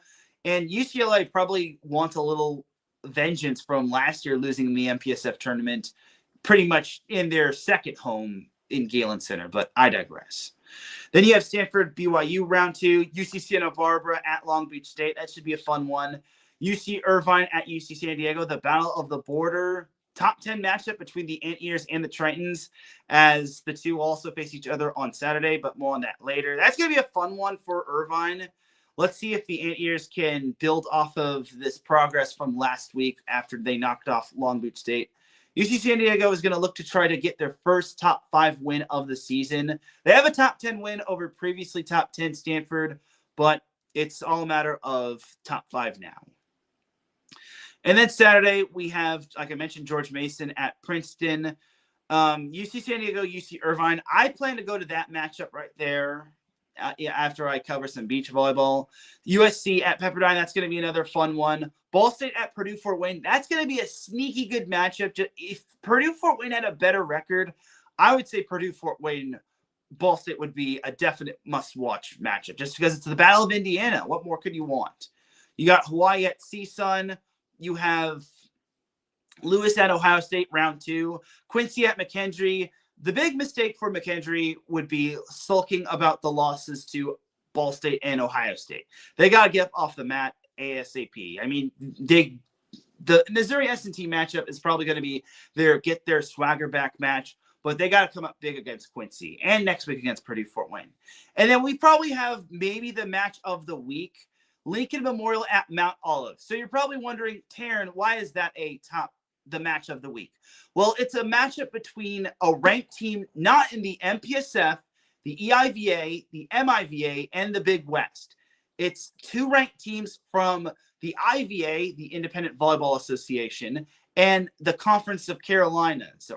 and UCLA probably wants a little vengeance from last year losing the MPSF tournament pretty much in their second home in Galen Center, but I digress. Then you have Stanford BYU round 2, UC Santa Barbara at Long Beach State. That should be a fun one. UC Irvine at UC San Diego, the Battle of the Border top 10 matchup between the Anteaters and the Tritons, as the two also face each other on Saturday, but more on that later. That's going to be a fun one for Irvine. Let's see if the Anteaters can build off of this progress from last week after they knocked off Long Beach State. UC San Diego is going to look to try to get their first top 5 win of the season. They have a top 10 win over previously top 10 Stanford, but it's all a matter of top 5 now. And then Saturday, we have, like I mentioned, George Mason at Princeton. UC San Diego, UC Irvine. I plan to go to that matchup right there after I cover some beach volleyball. USC at Pepperdine, that's going to be another fun one. Ball State at Purdue-Fort Wayne, that's going to be a sneaky good matchup. If Purdue-Fort Wayne had a better record, I would say Purdue-Fort Wayne, Ball State would be a definite must-watch matchup just because it's the Battle of Indiana. What more could you want? You got Hawaii at CSUN. You have Lewis at Ohio State, round 2. Quincy at McKendree. The big mistake for McKendree would be sulking about the losses to Ball State and Ohio State. They got to get off the mat ASAP. I mean, the Missouri S&T matchup is probably going to be their get their swagger back match, but they got to come up big against Quincy and next week against Purdue-Fort Wayne. And then we probably have maybe the match of the week, Lincoln Memorial at Mount Olive. So you're probably wondering, Teran, why is that the match of the week? Well, it's a matchup between a ranked team not in the MPSF, the EIVA, the MIVA, and the Big West. It's 2 ranked teams from the IVA, the Independent Volleyball Association, and the Conference Carolinas.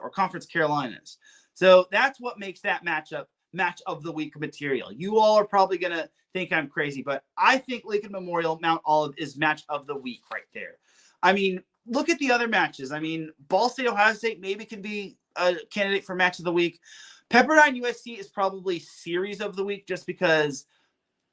So that's what makes that match of the week material. You all are probably going to think I'm crazy, but I think Lincoln Memorial, Mount Olive is match of the week right there. I mean, look at the other matches. I mean, Ball State, Ohio State maybe can be a candidate for match of the week. Pepperdine, USC is probably series of the week just because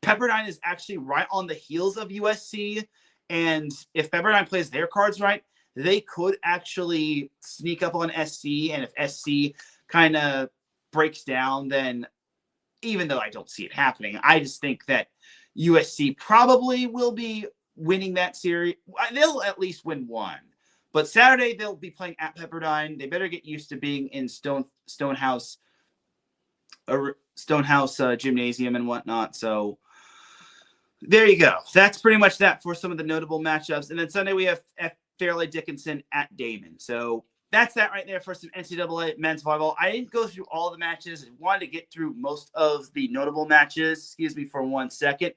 Pepperdine is actually right on the heels of USC. And if Pepperdine plays their cards right, they could actually sneak up on SC. And if SC kind of breaks down, then even though I don't see it happening, I just think that USC probably will be winning that series. They'll at least win one. But Saturday, they'll be playing at Pepperdine. They better get used to being in Stonehouse Gymnasium and whatnot. So there you go. That's pretty much that for some of the notable matchups. And then Sunday, we have Fairleigh Dickinson at Damon. So that's that right there for some NCAA men's volleyball. I didn't go through all the matches. I wanted to get through most of the notable matches. Excuse me for 1 second.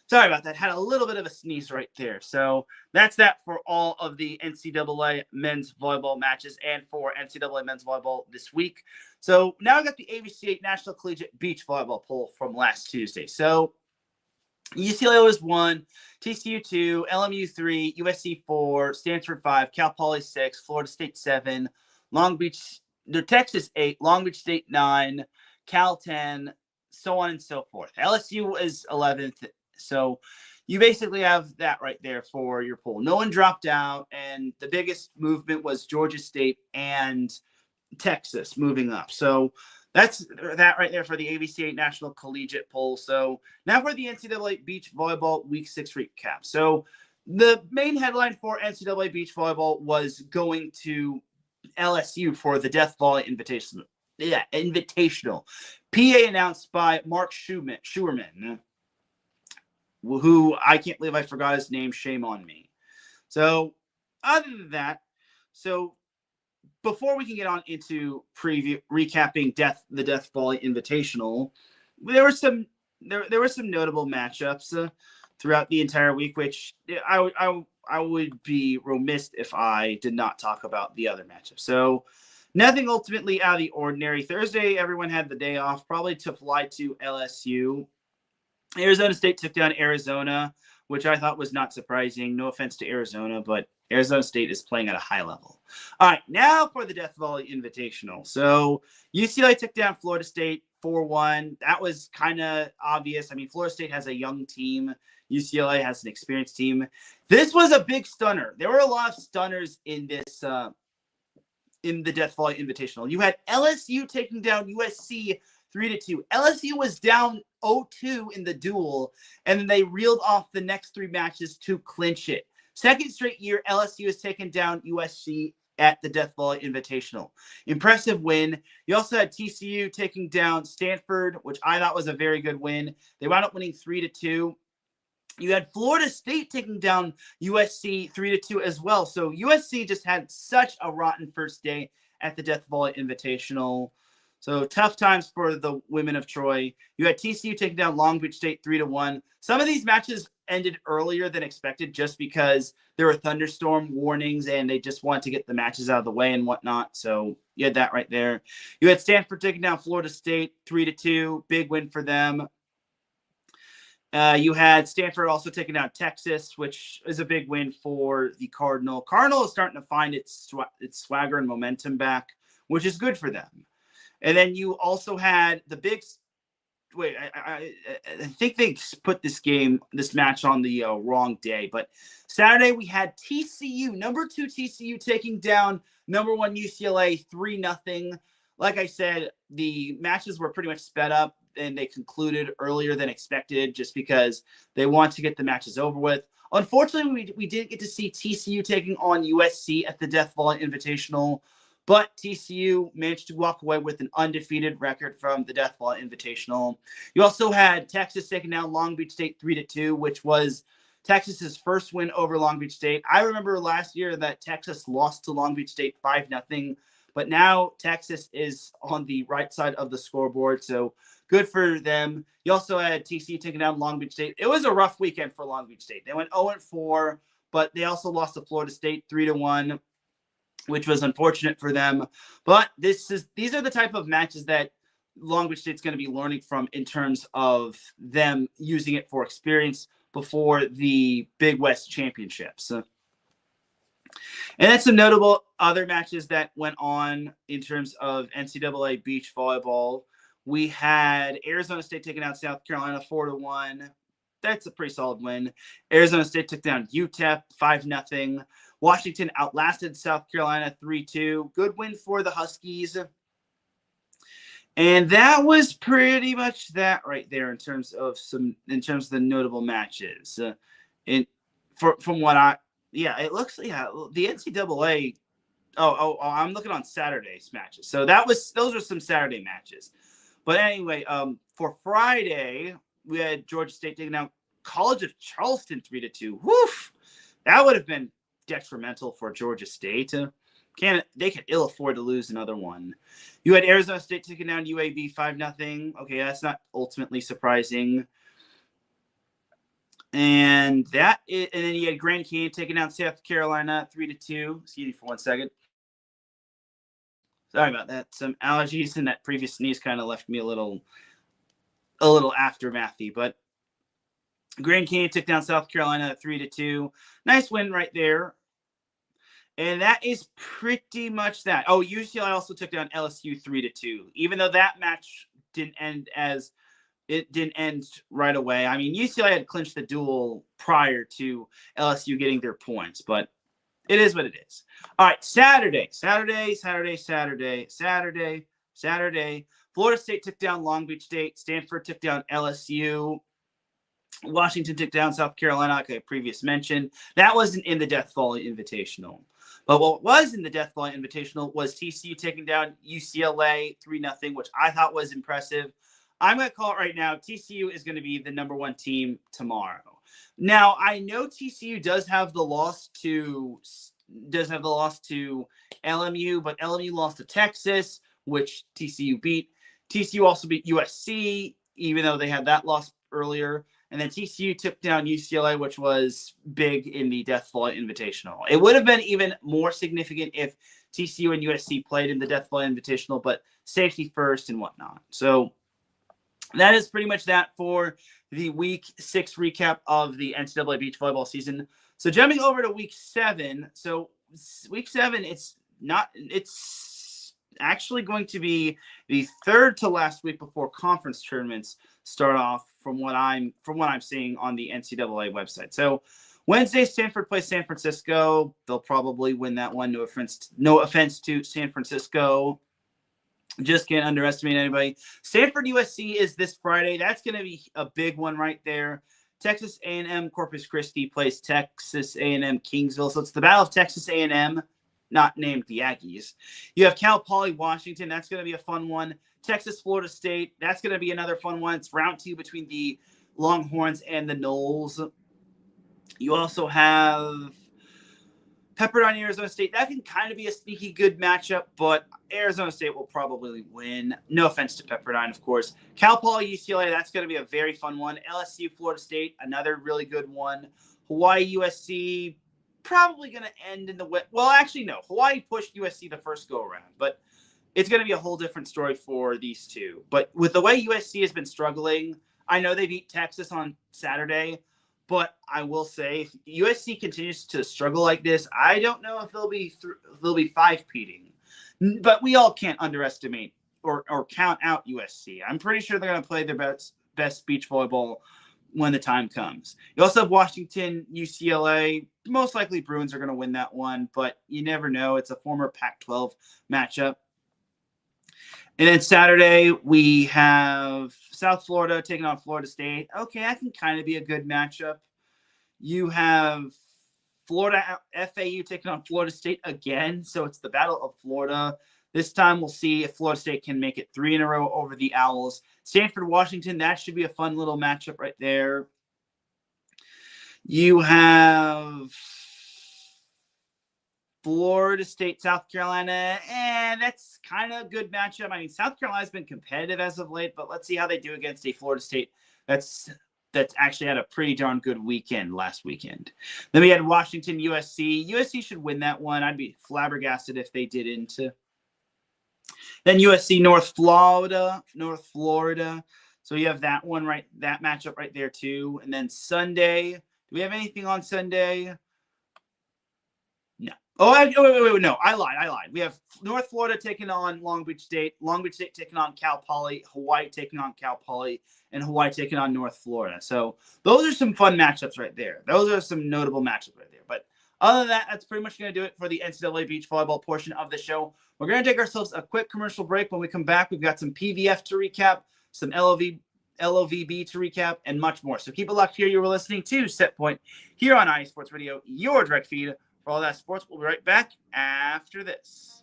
Sorry about that. Had a little bit of a sneeze right there. So that's that for all of the NCAA men's volleyball matches and for NCAA men's volleyball this week. So now I got the AVCA National Collegiate Beach Volleyball poll from last Tuesday. So UCLA was 1, TCU 2, LMU 3, USC 4, Stanford 5, Cal Poly 6, Florida State 7, Texas 8, Long Beach State 9, Cal 10, so on and so forth. LSU is 11th. So you basically have that right there for your poll. No one dropped out, and the biggest movement was Georgia State and Texas moving up. So that's that right there for the AVCA National Collegiate poll. So now for the NCAA Beach Volleyball Week 6 recap. So the main headline for NCAA Beach Volleyball was going to LSU for the Death Volley Invitational. Yeah, Invitational. PA announced by Mark Schuerman, who I can't believe I forgot his name. Shame on me. So other than that, so before we can get on into recapping the Death Volley Invitational, there were some notable matchups throughout the entire week, which I would be remiss if I did not talk about the other matchups. So nothing ultimately out of the ordinary. Thursday, everyone had the day off, probably to fly to LSU. Arizona State took down Arizona, which I thought was not surprising. No offense to Arizona, but Arizona State is playing at a high level. All right, now for the Death Volley Invitational. So UCLA took down Florida State 4-1. That was kind of obvious. I mean, Florida State has a young team. UCLA has an experienced team. This was a big stunner. There were a lot of stunners in this in the Death Volley Invitational. You had LSU taking down USC 3-2. LSU was down 0-2 in the duel, and then they reeled off the next 3 matches to clinch it. Second straight year, LSU has taken down USC at the Death Valley Invitational. Impressive win. You also had TCU taking down Stanford, which I thought was a very good win. They wound up winning 3-2. You had Florida State taking down USC 3-2 as well. So USC just had such a rotten first day at the Death Valley Invitational. So tough times for the women of Troy. You had TCU taking down Long Beach State 3-1. Some of these matches ended earlier than expected just because there were thunderstorm warnings and they just wanted to get the matches out of the way and whatnot. So you had that right there. You had Stanford taking down Florida State 3-2. Big win for them. You had Stanford also taking down Texas, which is a big win for the Cardinal. Cardinal is starting to find its swagger and momentum back, which is good for them. And then you also had the big – wait, I think they put this match on the wrong day. But Saturday we had TCU, number 2 TCU, taking down number 1 UCLA 3-0. Like I said, the matches were pretty much sped up, and they concluded earlier than expected just because they want to get the matches over with. Unfortunately, we didn't get to see TCU taking on USC at the Death Valley Invitational, but TCU managed to walk away with an undefeated record from the Death Valley Invitational. You also had Texas taking down Long Beach State 3-2, which was Texas's first win over Long Beach State. I remember last year that Texas lost to Long Beach State 5-0, but now Texas is on the right side of the scoreboard, so good for them. You also had TCU taking down Long Beach State. It was a rough weekend for Long Beach State. They went 0-4, but they also lost to Florida State 3-1, which was unfortunate for them. But these are the type of matches that Long Beach State's going to be learning from in terms of them using it for experience before the Big West Championships. And then some notable other matches that went on in terms of NCAA beach volleyball. We had Arizona State taking out South Carolina 4-1. That's a pretty solid win. Arizona State took down UTEP 5-0. Washington outlasted South Carolina 3-2. Good win for the Huskies. And that was pretty much that right there in terms of the notable matches. From what it looks the NCAA. I'm looking on Saturday's matches. So those are some Saturday matches. But anyway, for Friday, we had Georgia State taking down College of Charleston 3-2. Woof! That would have been detrimental for Georgia State. They could ill afford to lose another one. You had Arizona State taking down UAB 5-0. Okay, that's not ultimately surprising. And then you had Grand Canyon taking down South Carolina 3-2. Excuse me for 1 second. Sorry about that. Some allergies and that previous sneeze kind of left me a little aftermathy. But Grand Canyon took down South Carolina 3-2. Nice win right there. And that is pretty much that. Oh, UCLA also took down LSU 3-2. Even though that match didn't end right away. I mean, UCLA had clinched the duel prior to LSU getting their points, but it is what it is. All right, Saturday. Florida State took down Long Beach State. Stanford took down LSU. Washington took down South Carolina, like I previous mentioned. That wasn't in the Death Valley Invitational. But what was in the Death Valley Invitational was TCU taking down UCLA 3-0, which I thought was impressive. I'm going to call it right now. TCU is going to be the number 1 team tomorrow. Now, I know TCU does have the loss to LMU, but LMU lost to Texas, which TCU beat. TCU also beat USC, even though they had that loss earlier. And then TCU took down UCLA, which was big in the Death Valley Invitational. It would have been even more significant if TCU and USC played in the Death Valley Invitational, but safety first and whatnot. So that is pretty much that for the Week 6 recap of the NCAA beach volleyball season. So jumping over to Week 7. So Week 7, it's actually going to be the third to last week before conference tournaments start off from what I'm seeing on the NCAA website. So Wednesday, Stanford plays San Francisco. They'll probably win that one. No offense to San Francisco. Just can't underestimate anybody. Stanford USC is this Friday. That's going to be a big one right there. Texas A&M Corpus Christi plays Texas A&M Kingsville. So it's the Battle of Texas A&M, not named the Aggies. You have Cal Poly Washington. That's going to be a fun one. Texas Florida State. That's going to be another fun one. It's round 2 between the Longhorns and the Noles. You also have Pepperdine, Arizona State. That can kind of be a sneaky good matchup, but Arizona State will probably win. No offense to Pepperdine, of course. Cal Poly, UCLA, that's going to be a very fun one. LSU, Florida State, another really good one. Hawaii, USC, probably going to end in the – well, actually, no. Hawaii pushed USC the first go-around, but it's going to be a whole different story for these two. But with the way USC has been struggling, I know they beat Texas on Saturday, but I will say, if USC continues to struggle like this, I don't know if they'll be 5-peating. But we all can't underestimate or count out USC. I'm pretty sure they're going to play their best beach volleyball when the time comes. You also have Washington, UCLA. Most likely Bruins are going to win that one, but you never know. It's a former Pac-12 matchup. And then Saturday, we have South Florida taking on Florida State. Okay, that can kind of be a good matchup. You have Florida FAU taking on Florida State again. So it's the Battle of Florida. This time we'll see if Florida State can make it 3 in a row over the Owls. Stanford, Washington, that should be a fun little matchup right there. You have Florida State, South Carolina, and that's kind of a good matchup. I mean, South Carolina's been competitive as of late, but let's see how they do against a Florida State that's actually had a pretty darn good weekend last weekend. Then we had Washington, USC. USC should win that one. I'd be flabbergasted if they didn't. Then USC, North Florida. So you have that one right, that matchup right there too. And then Sunday, do we have anything on Sunday? No. Wait, no, I lied. We have North Florida taking on Long Beach State taking on Cal Poly, Hawaii taking on Cal Poly, and Hawaii taking on North Florida. So those are some fun matchups right there. Those are some notable matchups right there. But other than that, that's pretty much going to do it for the NCAA beach volleyball portion of the show. We're going to take ourselves a quick commercial break. When we come back, we've got some PVF to recap, some LOVB to recap, and much more. So keep it locked here. You were listening to Set Point here on IE Sports Radio, your direct feed for all that sports. We'll be right back after this.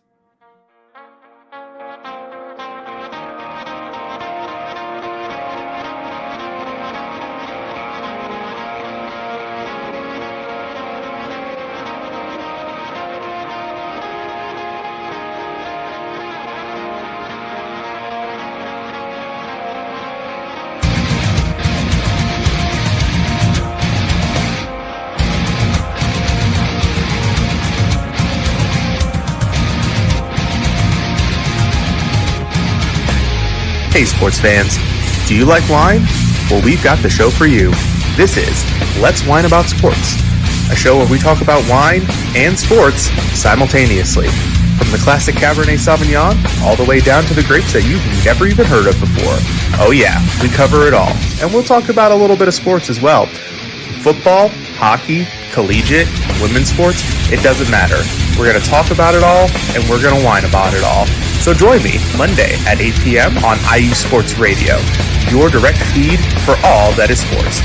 Hey sports fans, do you like wine? Well, we've got the show for you. This is Let's Wine About Sports, a show where we talk about wine and sports simultaneously. From the classic Cabernet Sauvignon all the way down to the grapes that you've never even heard of before. Oh yeah, we cover it all. And we'll talk about a little bit of sports as well. Football, hockey, collegiate, women's sports, it doesn't matter. We're going to talk about it all, and we're going to whine about it all. So join me Monday at 8 p.m. on IU Sports Radio, your direct feed for all that is sports.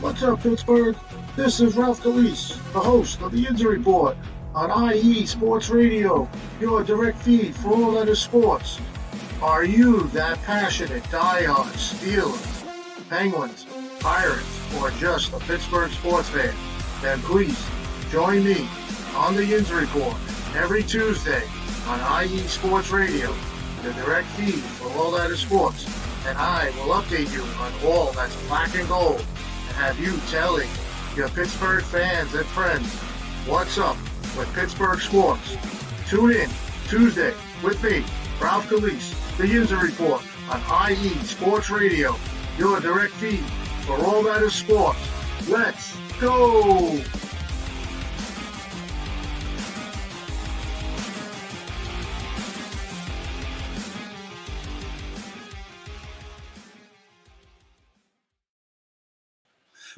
What's up, Pittsburgh? This is Ralph DeLeese, the host of the Injury Report on IE Sports Radio, your direct feed for all that is sports. Are you that passionate, diehard Steelers, Penguins, Pirates, or just a Pittsburgh sports fan? Then please join me on the Injury Report every Tuesday on IE Sports Radio, the direct feed for all that is sports, and I will update you on all that's black and gold, and have you telling your Pittsburgh fans and friends what's up with Pittsburgh sports. Tune in Tuesday with me, Ralph Calise, the User Report on IE Sports Radio, your direct feed for all that is sports. Let's go!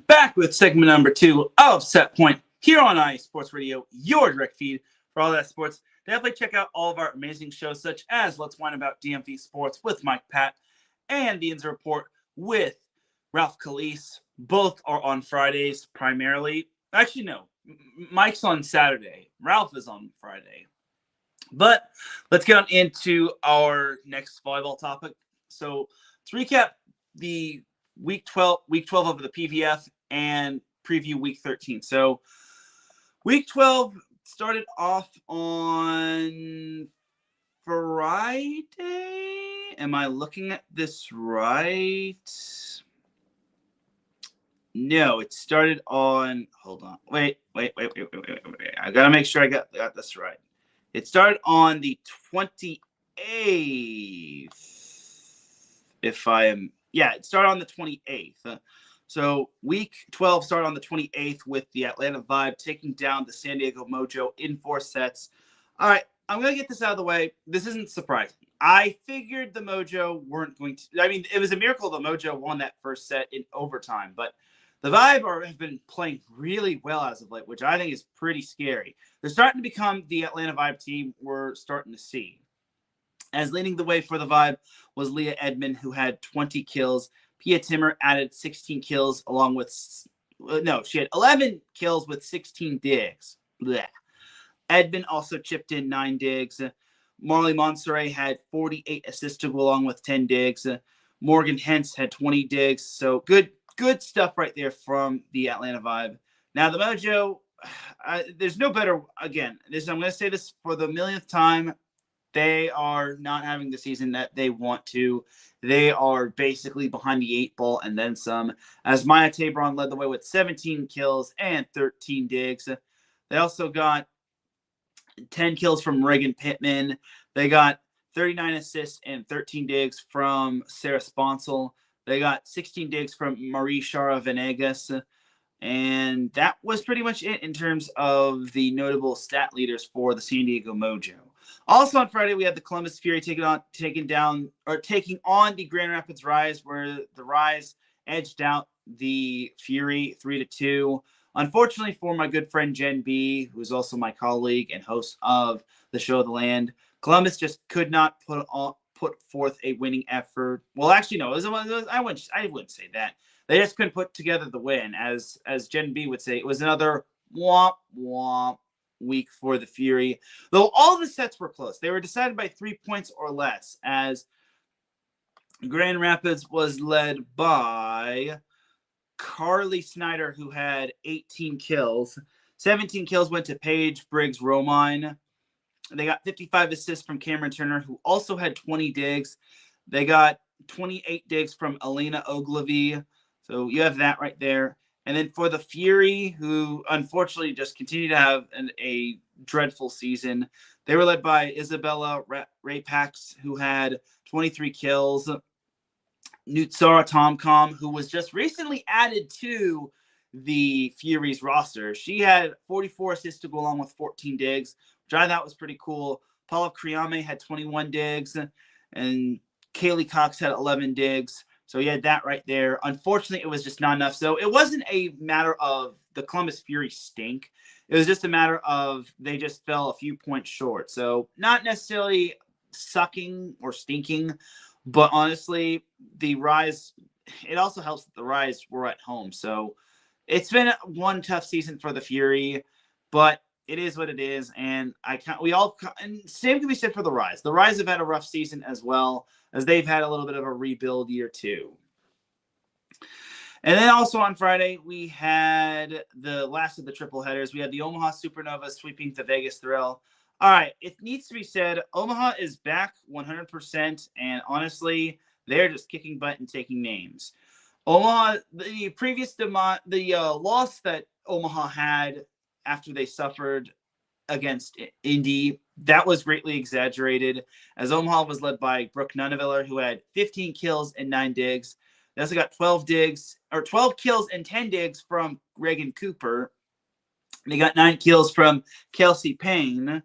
Back with segment number 2 of Set Point here on IE Sports Radio, your direct feed for all that sports. Definitely check out all of our amazing shows, such as Let's Whine About DMV Sports with Mike Pat and the Inns Report with Ralph Calise. Both are on Fridays primarily. Actually, no. Mike's on Saturday. Ralph is on Friday. But let's get on into our next volleyball topic. So let's recap the week 12 of the PVF and preview week 13. So week 12 started off on Friday. Am I looking at this right? No, it started on, hold on. Wait. I got to make sure I got this right. It started on the 28th. It started on the 28th. So week 12 started on the 28th with the Atlanta Vibe taking down the San Diego Mojo in 4 sets. All right, I'm going to get this out of the way. This isn't surprising. I figured the Mojo weren't going to. I mean, it was a miracle the Mojo won that first set in overtime, but the Vibe have been playing really well as of late, which I think is pretty scary. They're starting to become the Atlanta Vibe team we're starting to see. As leading the way for the Vibe was Leah Edmond, who had 20 kills. Pia Timmer added 16 kills along with, she had 11 kills with 16 digs. Blech. Edmond also chipped in 9 digs. Marley Monserrat had 48 assists to go along with 10 digs. Morgan Hentz had 20 digs. So good stuff right there from the Atlanta Vibe. Now the Mojo, there's no better, again, I'm going to say this for the millionth time. They are not having the season that they want to. They are basically behind the 8 ball and then some. As Maya Tabron led the way with 17 kills and 13 digs. They also got 10 kills from Reagan Pittman. They got 39 assists and 13 digs from Sarah Sponsel. They got 16 digs from Marie Shara Venegas. And that was pretty much it in terms of the notable stat leaders for the San Diego Mojo. Also on Friday, we had the Columbus Fury taking on the Grand Rapids Rise, where the Rise edged out the Fury 3-2. Unfortunately for my good friend Jen B, who is also my colleague and host of the Show of the Land, Columbus just could not put forth a winning effort. Well, actually, no, I wouldn't say that. They just couldn't put together the win. As Jen B would say, it was another womp womp week for the Fury. Though all the sets were close. They were decided by 3 points or less, as Grand Rapids was led by Carly Snyder, who had 18 kills. 17 kills went to Paige Briggs Romine. They got 55 assists from Cameron Turner, who also had 20 digs. They got 28 digs from Elena Ogilvy. So you have that right there. And then for the Fury, who unfortunately just continue to have a dreadful season, they were led by Isabella Rapax, who had 23 kills. Nutsara Tomcom, who was just recently added to the Fury's roster. She had 44 assists to go along with 14 digs, which I thought was pretty cool. Paula Kriame had 21 digs, and Kaylee Cox had 11 digs. So you had that right there. Unfortunately, it was just not enough. So it wasn't a matter of the Columbus Fury stink. It was just a matter of they just fell a few points short. So not necessarily sucking or stinking, but honestly, the Rise, it also helps that the Rise were at home. So it's been one tough season for the Fury, but it is what it is. And and same can be said for the Rise. The Rise have had a rough season as well, as they've had a little bit of a rebuild year too. And then also on Friday, we had the last of the triple headers. We had the Omaha Supernova sweeping the Vegas Thrill. All right, it needs to be said, Omaha is back 100%, and honestly, they're just kicking butt and taking names. Omaha, the previous loss that Omaha had after they suffered against Indy, that was greatly exaggerated, as Omaha was led by Brooke Nuneviller, who had 15 kills and 9 digs. They also got 12 kills and 10 digs from Reagan Cooper. They got 9 kills from Kelsey Payne.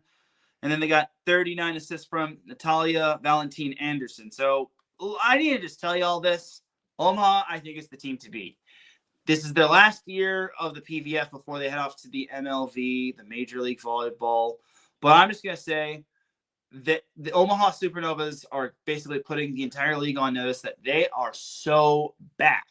And then they got 39 assists from Natalia Valentin Anderson. So I need to just tell you all this. Omaha, I think, is the team to beat. This is their last year of the PVF before they head off to the MLV, the Major League Volleyball. But I'm just going to say that the Omaha Supernovas are basically putting the entire league on notice that they are so back.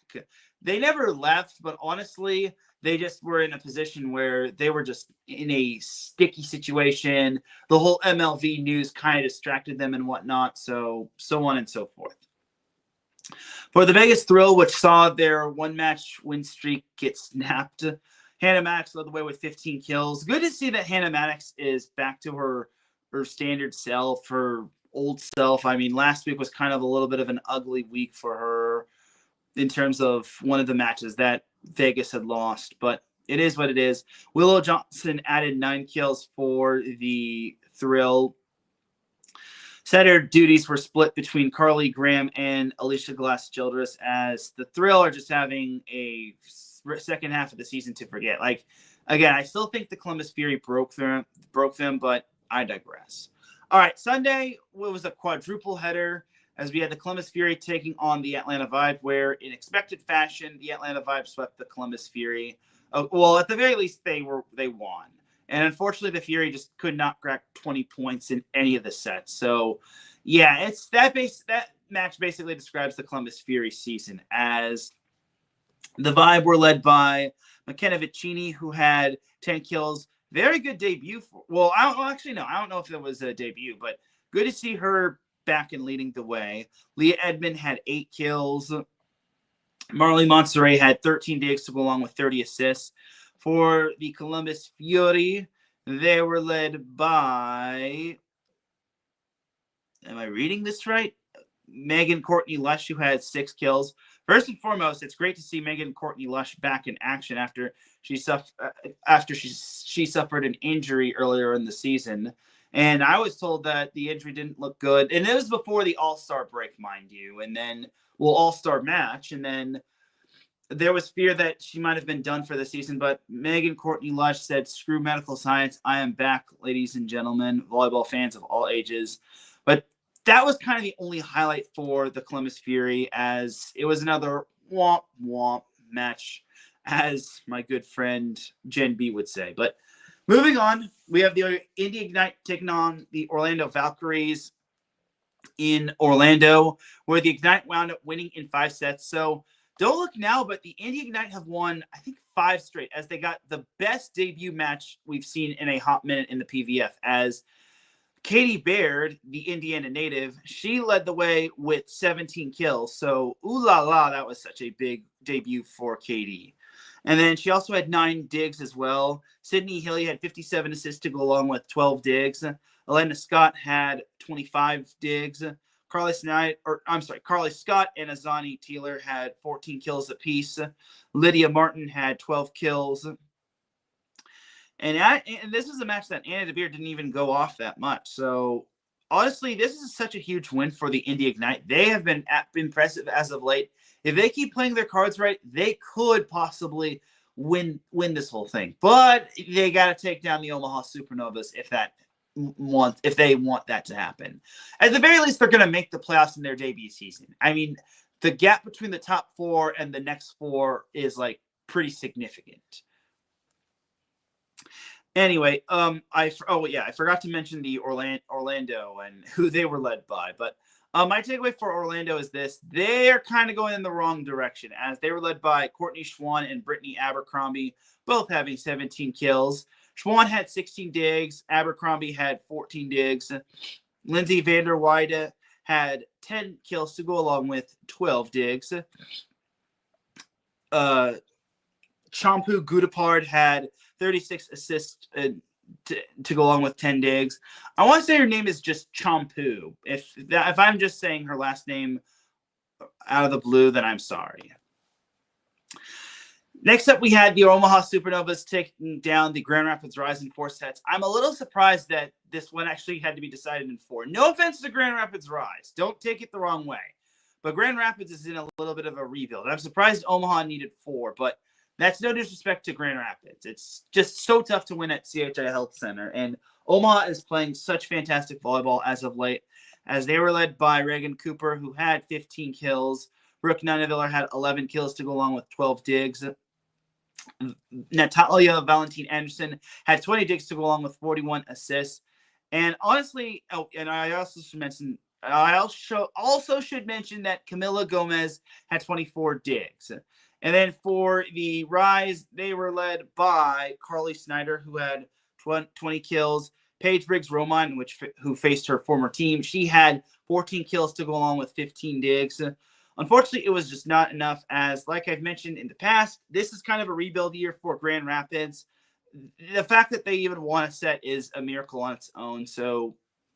They never left, but honestly, they just were in a position where they were just in a sticky situation. The whole MLV news kind of distracted them and whatnot, so on and so forth. For the Vegas Thrill, which saw their one-match win streak get snapped, Hannah Maddox led the way with 15 kills. Good to see that Hannah Maddox is back to her standard self, her old self. I mean, last week was kind of a little bit of an ugly week for her in terms of one of the matches that Vegas had lost, but it is what it is. Willow Johnson added 9 kills for the Thrill. Setter duties were split between Carly Graham and Alicia Glass-Childress, as the Thrill are just having a second half of the season to forget. Like, again, I still think the Columbus Fury broke them, but I digress. All right, Sunday was a quadruple header, as we had the Columbus Fury taking on the Atlanta Vibe, where in expected fashion, the Atlanta Vibe swept the Columbus Fury. Well, at the very least, they won. And unfortunately, the Fury just could not crack 20 points in any of the sets. So, yeah, it's that match basically describes the Columbus Fury season, as the Vibe were led by McKenna Vicini, who had 10 kills. Very good debut. I don't know if it was a debut, but good to see her back and leading the way. Leah Edmond had 8 kills. Marley Montserrat had 13 digs to go along with 30 assists. For the Columbus Fury, they were led by, am I reading this right? Megan Courtney Lush, who had 6 kills. First and foremost, it's great to see Megan Courtney Lush back in action after she suffered an injury earlier in the season. And I was told that the injury didn't look good. And it was before the All-Star break, mind you. And then, All-Star match. And then there was fear that she might have been done for the season. But Megan Courtney Lush said, "Screw medical science. I am back, ladies and gentlemen, volleyball fans of all ages." But that was kind of the only highlight for the Columbus Fury, as it was another womp womp match, as my good friend Jen B would say. But moving on, we have the Indy Ignite taking on the Orlando Valkyries in Orlando, where the Ignite wound up winning in 5 sets. So don't look now, but the Indy Ignite have won, I think, 5 straight, as they got the best debut match we've seen in a hot minute in the PVF, as Katie Baird, the Indiana native, she led the way with 17 kills. So, ooh la la, that was such a big debut for Katie. And then she also had 9 digs as well. Sydney Hilly had 57 assists to go along with 12 digs. Elena Scott had 25 digs. Carly Scott and Azani Taylor had 14 kills apiece. Lydia Martin had 12 kills. And this is a match that Anna DeBeer didn't even go off that much. So, honestly, this is such a huge win for the Indy Ignite. They have been impressive as of late. If they keep playing their cards right, they could possibly win this whole thing. But they got to take down the Omaha Supernovas if they want that to happen. At the very least, they're going to make the playoffs in their debut season. I mean, the gap between the top 4 and the next 4 is like pretty significant. Anyway, I forgot to mention the Orlando and who they were led by. But my takeaway for Orlando is this: they're kind of going in the wrong direction, as they were led by Courtney Schwann and Brittany Abercrombie, both having 17 kills. Schwann had 16 digs. Abercrombie had 14 digs. Lindsay Vander Weide had 10 kills to go along with 12 digs. Champu Gudapard had 36 assists and to go along with 10 digs. I want to say her name is just Champu. If I'm just saying her last name out of the blue, then I'm sorry. Next up, we had the Omaha Supernovas taking down the Grand Rapids Rise in 4 sets. I'm a little surprised that this one actually had to be decided in 4. No offense to Grand Rapids Rise. Don't take it the wrong way. But Grand Rapids is in a little bit of a rebuild. I'm surprised Omaha needed 4, but that's no disrespect to Grand Rapids. It's just so tough to win at CHI Health Center. And Omaha is playing such fantastic volleyball as of late, as they were led by Reagan Cooper, who had 15 kills. Brooke Nuneviller had 11 kills to go along with 12 digs. Natalia Valentin Anderson had 20 digs to go along with 41 assists. And honestly, and I also should mention, that Camila Gomez had 24 digs. And then for the Rise, they were led by Carly Snyder, who had 20 kills. Paige Briggs-Roman, who faced her former team, she had 14 kills to go along with 15 digs. Unfortunately, it was just not enough, as, like I've mentioned in the past, this is kind of a rebuild year for Grand Rapids. The fact that they even won a set is a miracle on its own. So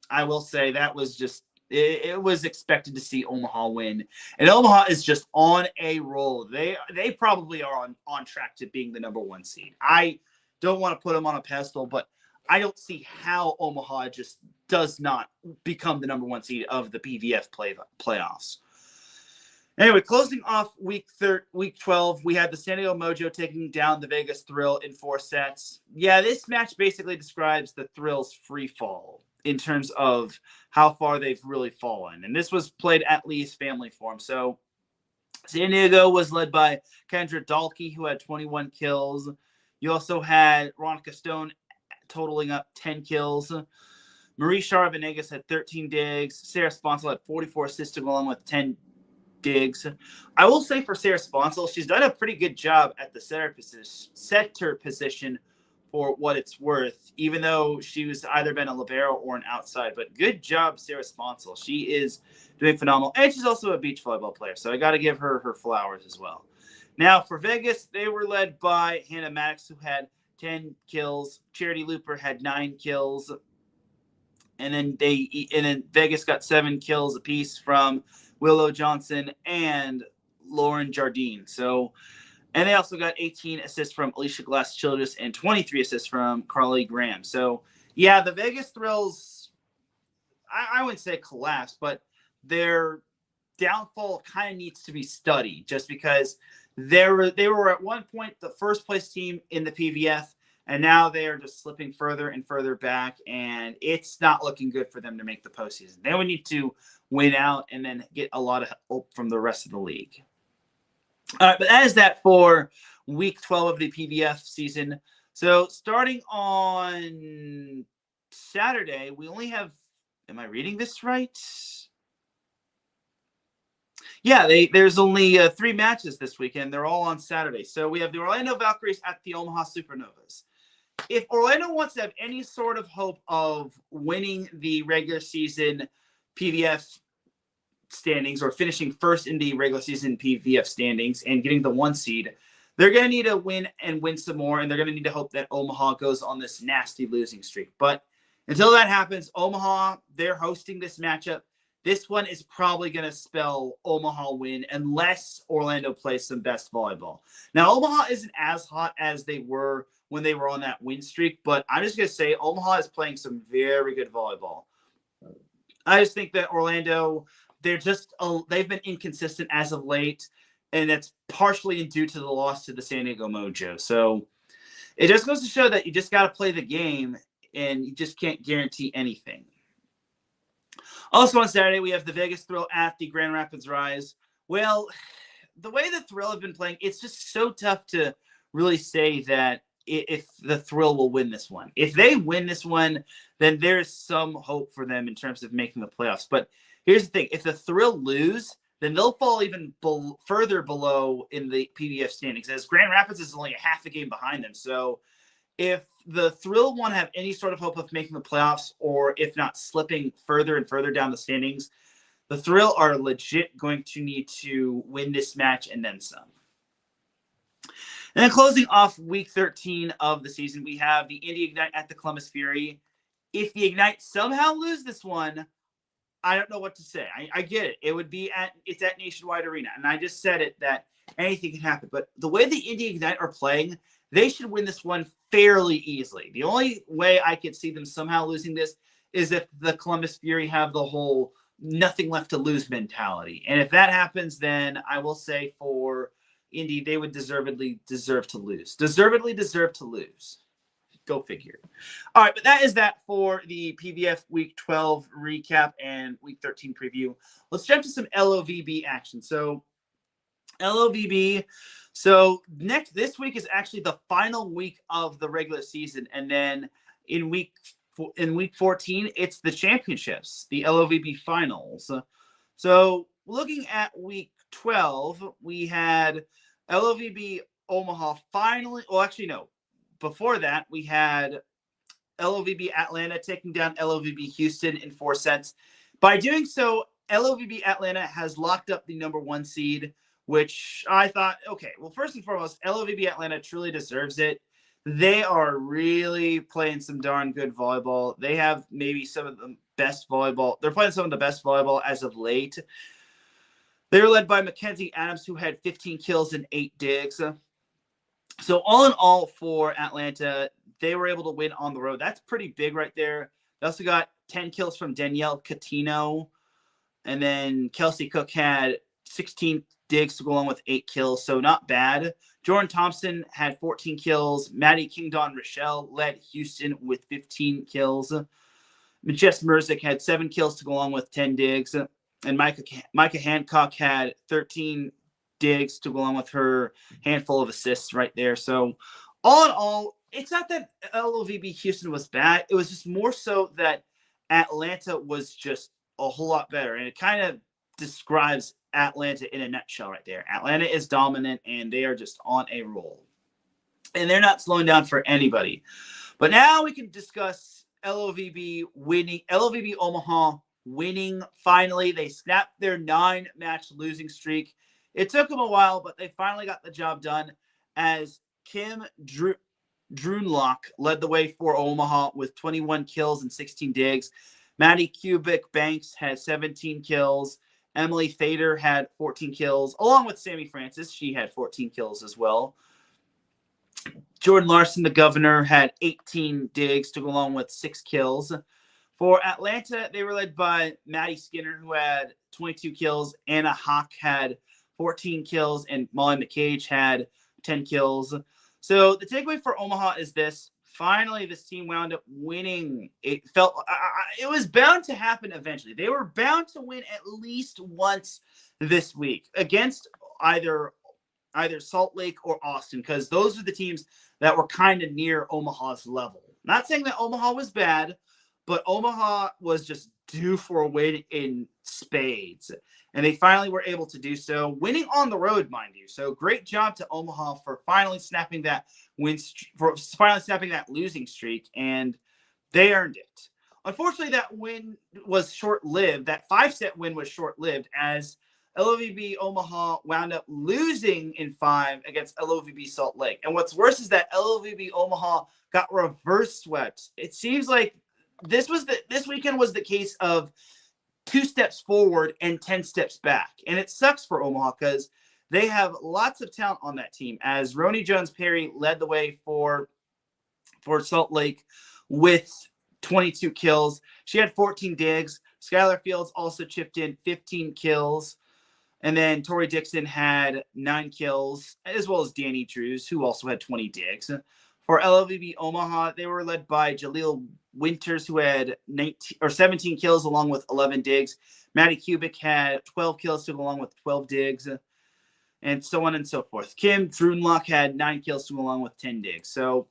I will say that was just, it was expected to see Omaha win. And Omaha is just on a roll. They probably are on track to being the number 1 seed. I don't want to put them on a pedestal, but I don't see how Omaha just does not become the number 1 seed of the PVF playoffs. Anyway, closing off week 12, we had the San Diego Mojo taking down the Vegas Thrill in 4 sets. Yeah, this match basically describes the Thrill's free fall in terms of how far they've really fallen. And this was played at Lee's Family Forum. So San Diego was led by Kendra Dahlke, who had 21 kills. You also had Veronica Stone totaling up 10 kills. Marie Char Venegas had 13 digs. Sarah Sponsel had 44 assists to go along with 10 digs. I will say for Sarah Sponsel, she's done a pretty good job at the setter position for what it's worth, even though she was either been a libero or an outside. But good job, Sarah Sponsel. She is doing phenomenal. And she's also a beach volleyball player, so I got to give her her flowers as well. Now, for Vegas, they were led by Hannah Maddox, who had 10 kills. Charity Looper had 9 kills. And then Vegas got 7 kills apiece from Willow Johnson and Lauren Jardine. And they also got 18 assists from Alicia Glass-Childress and 23 assists from Carly Graham. So, yeah, the Vegas Thrills, I wouldn't say collapsed, but their downfall kind of needs to be studied, just because they were at one point the first place team in the PVF, and now they are just slipping further and further back, and it's not looking good for them to make the postseason. They would need to win out and then get a lot of help from the rest of the league. All right, but that is that for week 12 of the PVF season. So starting on Saturday, we only have, am I reading this right? Yeah, there's only 3 matches this weekend. They're all on Saturday. So we have the Orlando Valkyries at the Omaha Supernovas. If Orlando wants to have any sort of hope of winning the regular season PVF standings or finishing first in the regular season PVF standings and getting the 1 seed, they're going to need to win and win some more, and they're going to need to hope that Omaha goes on this nasty losing streak. But until that happens, Omaha, they're hosting this matchup. This one is probably going to spell Omaha win unless Orlando plays some best volleyball. Now, Omaha isn't as hot as they were when they were on that win streak, but I'm just going to say Omaha is playing some very good volleyball. I just think that Orlando, they've been inconsistent as of late, and that's partially due to the loss to the San Diego Mojo. So it just goes to show that you just got to play the game, and you just can't guarantee anything. Also on Saturday, we have the Vegas Thrill at the Grand Rapids Rise. Well, the way the Thrill have been playing, it's just so tough to really say that if the Thrill will win this one. If they win this one, then there's some hope for them in terms of making the playoffs. But here's the thing. If the Thrill lose, then they'll fall even further below in the PVF standings, as Grand Rapids is only a half a game behind them. So if the Thrill want to have any sort of hope of making the playoffs, or if not slipping further and further down the standings, the Thrill are legit going to need to win this match and then some. And then closing off week 13 of the season, we have the Indy Ignite at the Columbus Fury. If the Ignite somehow lose this one, I don't know what to say. I get it. It's at Nationwide Arena. And I just said it that anything can happen. But the way the Indy Ignite are playing, they should win this one fairly easily. The only way I could see them somehow losing this is if the Columbus Fury have the whole nothing left to lose mentality. And if that happens, then I will say for Indy, they would deservedly deserve to lose. Deservedly deserve to lose. Go figure. All right, but that is that for the PVF Week 12 recap and Week 13 preview. Let's jump to some LOVB action. So LOVB. So this week is actually the final week of the regular season, and then in week 14, it's the championships, the LOVB finals. So looking at week 12, we had LOVB Omaha finally. Well, actually, no. Before that, we had LOVB Atlanta taking down LOVB Houston in 4 sets. By doing so, LOVB Atlanta has locked up the number 1 seed, which I thought, okay, well, first and foremost, LOVB Atlanta truly deserves it. They are really playing some darn good volleyball. They have maybe some of the best volleyball. They're playing some of the best volleyball as of late. They were led by Mackenzie Adams, who had 15 kills and 8 digs. So all in all for Atlanta, they were able to win on the road. That's pretty big right there. They also got 10 kills from Danielle Catino. And then Kelsey Cook had 16 digs to go along with 8 kills. So not bad. Jordan Thompson had 14 kills. Maddie Kingdon Rochelle led Houston with 15 kills. Jess Merzick had 7 kills to go along with 10 digs. And Micah Hancock had 13 digs to go along with her handful of assists right there. So all in all, it's not that LOVB Houston was bad. It was just more so that Atlanta was just a whole lot better. And it kind of describes Atlanta in a nutshell right there. Atlanta is dominant and they are just on a roll. And they're not slowing down for anybody. But now we can discuss LOVB winning, LOVB Omaha winning. Finally, they snapped their 9-match losing streak. It took them a while, but they finally got the job done as Kim Drunlock led the way for Omaha with 21 kills and 16 digs. Maddie Kubik Banks had 17 kills. Emily Thader had 14 kills, along with Sammy Francis. She had 14 kills as well. Jordan Larson, the governor, had 18 digs to go along with 6 kills. For Atlanta, they were led by Maddie Skinner, who had 22 kills. Anna Hawk had 14 kills, and Molly McCage had 10 kills. So the takeaway for Omaha is this. Finally, this team wound up winning. It felt it was bound to happen eventually. They were bound to win at least once this week against either Salt Lake or Austin, because those are the teams that were kind of near Omaha's level. Not saying that Omaha was bad, but Omaha was just due for a win in spades. And they finally were able to do so, winning on the road, mind you. So great job to Omaha for finally snapping that losing streak, and they earned it. Unfortunately, that win was short-lived. That 5-set win was short-lived as LOVB Omaha wound up losing in 5 against LOVB Salt Lake. And what's worse is that LOVB Omaha got reverse swept. It seems like this weekend was the case of 2 steps forward and 10 steps back. And it sucks for Omaha because they have lots of talent on that team, as Roni Jones-Perry led the way for Salt Lake with 22 kills. She had 14 digs. Skylar Fields also chipped in 15 kills. And then Tori Dixon had 9 kills, as well as Danny Drews, who also had 20 digs. For LOVB Omaha, they were led by Jaleel Winters, who had 17 kills along with 11 digs. Maddie Kubik had 12 kills to go along with 12 digs, and so on and so forth. Kim Drunlock had 9 kills to go along with 10 digs. So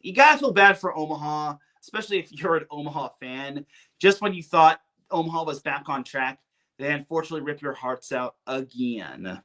you got to feel bad for Omaha, especially if you're an Omaha fan. Just when you thought Omaha was back on track, they unfortunately rip your hearts out again.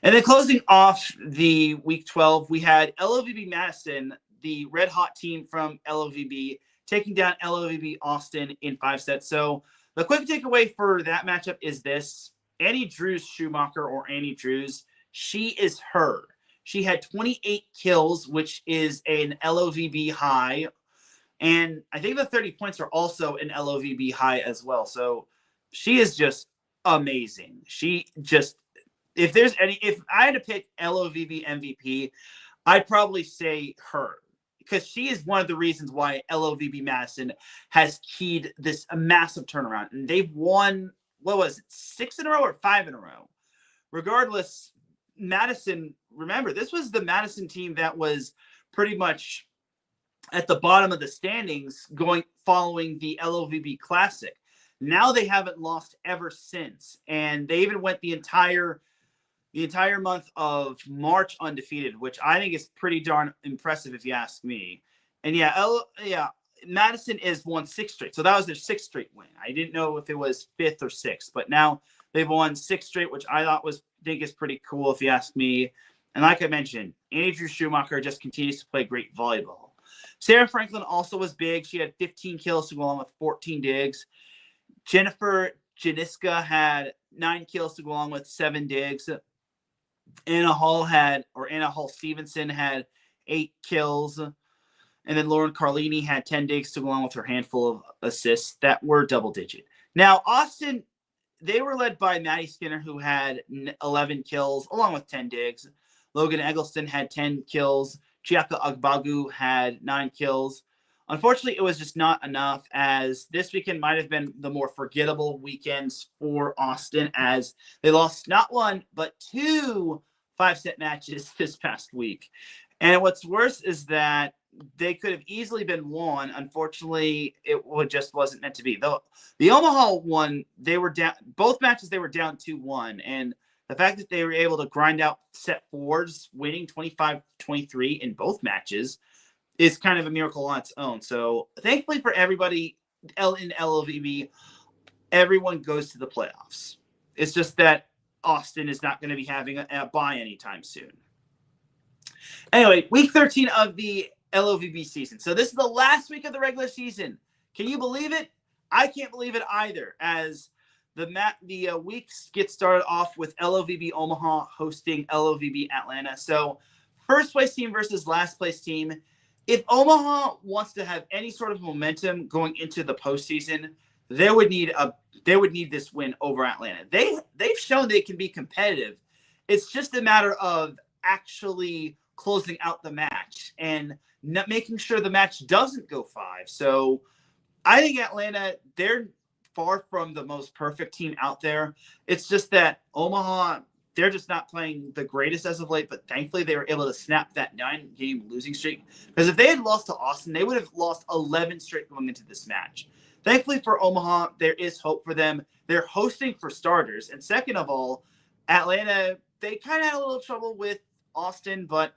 And then closing off the Week 12, we had LOVB Madison, the red-hot team from LOVB, taking down LOVB Austin in 5 sets. So the quick takeaway for that matchup is this. Annie Drews Schumacher, or Annie Drews, she is her. She had 28 kills, which is an LOVB high. And I think the 30 points are also an LOVB high as well. So she is just amazing. If I had to pick LOVB MVP, I'd probably say her, because she is one of the reasons why LOVB Madison has keyed this massive turnaround. And they've won, 6 in a row or 5 in a row? Regardless, Madison, remember, this was the Madison team that was pretty much at the bottom of the standings following the LOVB Classic. Now they haven't lost ever since. And they even went the entire month of March undefeated, which I think is pretty darn impressive if you ask me. And Madison is won 6 straight. So that was their 6th straight win. I didn't know if it was 5th or 6th, but now they've won 6 straight, which I think is pretty cool if you ask me. And like I mentioned, Andrew Schumacher just continues to play great volleyball. Sarah Franklin also was big. She had 15 kills to go along with 14 digs. Jennifer Janiska had 9 kills to go along with 7 digs. Anna Hall Stevenson had 8 kills. And then Lauren Carlini had 10 digs to go along with her handful of assists that were double digit. Now, Austin, they were led by Maddie Skinner, who had 11 kills along with 10 digs. Logan Eggleston had 10 kills. Chiaka Agbagu had 9 kills. Unfortunately, it was just not enough, as this weekend might have been the more forgettable weekends for Austin, as they lost not 1, but 2 5-set matches this past week. And what's worse is that they could have easily been won. Unfortunately, just wasn't meant to be. The Omaha one, they were down. Both matches, they were down 2-1. And the fact that they were able to grind out set 4s, winning 25-23 in both matches, is kind of a miracle on its own. So thankfully for everybody in LOVB, everyone goes to the playoffs. It's just that Austin is not going to be having a bye anytime soon. Anyway, week 13 of the LOVB season. So this is the last week of the regular season. Can you believe it? I can't believe it either, as the weeks get started off with LOVB Omaha hosting LOVB Atlanta. So first place team versus last place team. If Omaha wants to have any sort of momentum going into the postseason, they would need this win over Atlanta. They've shown they can be competitive. It's just a matter of actually closing out the match and not making sure the match doesn't go 5. So I think Atlanta, they're far from the most perfect team out there. It's just that Omaha, they're just not playing the greatest as of late, but thankfully they were able to snap that 9-game losing streak. Because if they had lost to Austin, they would have lost 11 straight going into this match. Thankfully for Omaha, there is hope for them. They're hosting for starters. And second of all, Atlanta, they kind of had a little trouble with Austin, but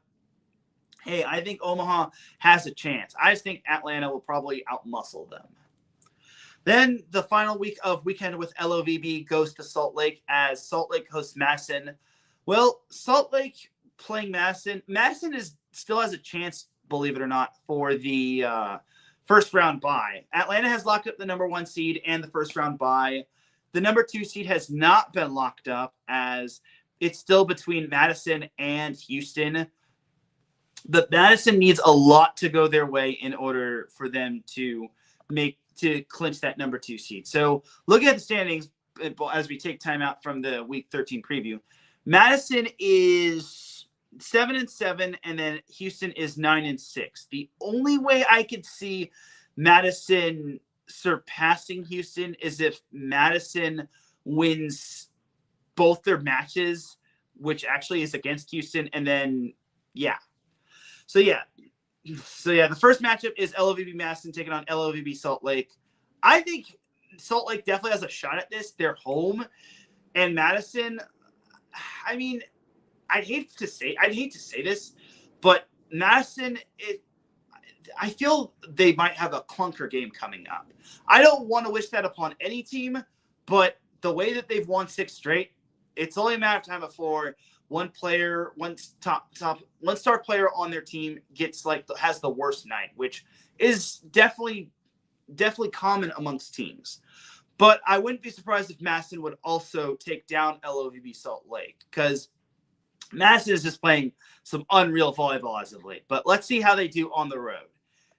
hey, I think Omaha has a chance. I just think Atlanta will probably outmuscle them. Then the final week of weekend with LOVB goes to Salt Lake, as Salt Lake hosts Madison. Well, Salt Lake playing Madison. Madison still has a chance, believe it or not, for the first round bye. Atlanta has locked up the number 1 seed and the first round bye. The number 2 seed has not been locked up, as it's still between Madison and Houston. But Madison needs a lot to go their way in order for them to clinch that number 2 seed. So looking at the standings as we take time out from the week 13 preview, Madison is 7-7, and then Houston is 9-6. The only way I could see Madison surpassing Houston is if Madison wins both their matches, which actually is against Houston, and then So the first matchup is LOVB Madison taking on LOVB Salt Lake. I think Salt Lake definitely has a shot at this. They're home. And Madison, I mean, I'd hate to say this, but Madison, I feel they might have a clunker game coming up. I don't want to wish that upon any team, but the way that they've won 6 straight, it's only a matter of time before one star player on their team has the worst night, which is definitely common amongst teams. But I wouldn't be surprised if Madison would also take down LOVB Salt Lake, because Madison is just playing some unreal volleyball as of late. But let's see how they do on the road.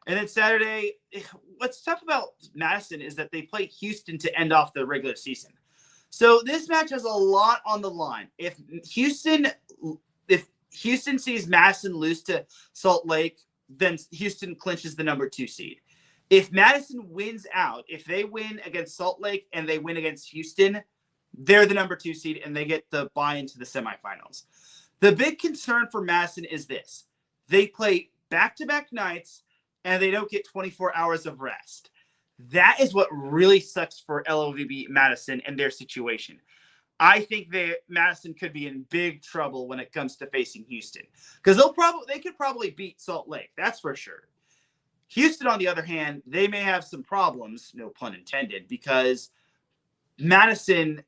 And then Saturday, what's tough about Madison is that they play Houston to end off the regular season. So this match has a lot on the line. If Houston sees Madison lose to Salt Lake, then Houston clinches the number 2 seed. If Madison wins out, if they win against Salt Lake and they win against Houston, they're the number 2 seed and they get the bye into the semifinals. The big concern for Madison is this. They play back-to-back nights and they don't get 24 hours of rest. That is what really sucks for LOVB Madison and their situation. I think Madison could be in big trouble when it comes to facing Houston because they could probably beat Salt Lake. That's for sure. Houston, on the other hand, they may have some problems, no pun intended, because Madison,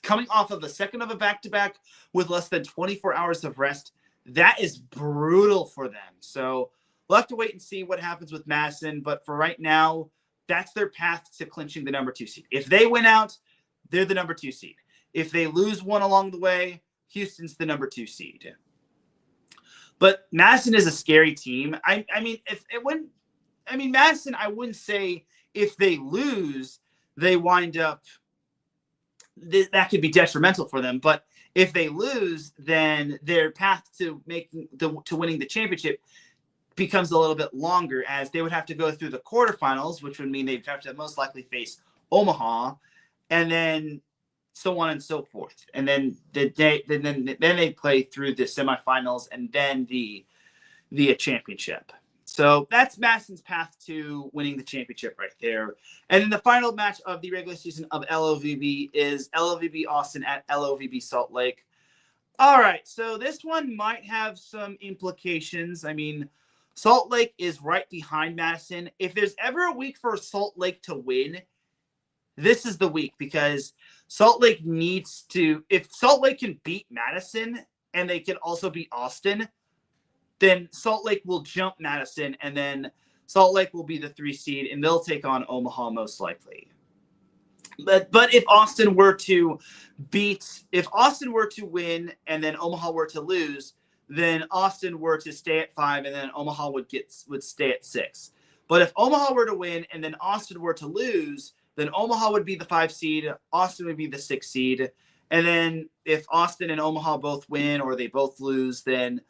coming off of the second of a back-to-back with less than 24 hours of rest, that is brutal for them. So we'll have to wait and see what happens with Madison. But for right now, that's their path to clinching the number 2 seed. If they win out, they're the number 2 seed. If they lose one along the way, Houston's the number 2 seed. But Madison is a scary team. Madison, I wouldn't say if they lose, they wind up, that could be detrimental for them. But if they lose, then their path to winning the championship becomes a little bit longer, as they would have to go through the quarterfinals, which would mean they'd have to most likely face Omaha, and then so on and so forth. And then they play through the semifinals and then the championship. So that's Madison's path to winning the championship right there. And then the final match of the regular season of LOVB is LOVB Austin at LOVB Salt Lake. All right, so this one might have some implications. I mean, Salt Lake is right behind Madison. If there's ever a week for Salt Lake to win, this is the week, because Salt Lake needs to, if Salt Lake can beat Madison and they can also beat Austin, then Salt Lake will jump Madison, and then Salt Lake will be the 3 seed, and they'll take on Omaha most likely. But if Austin were to win and then Omaha were to lose, then Austin were to stay at 5 and then Omaha would stay at 6. But if Omaha were to win and then Austin were to lose, then Omaha would be the 5 seed, Austin would be the 6 seed. And then if Austin and Omaha both win or they both lose, then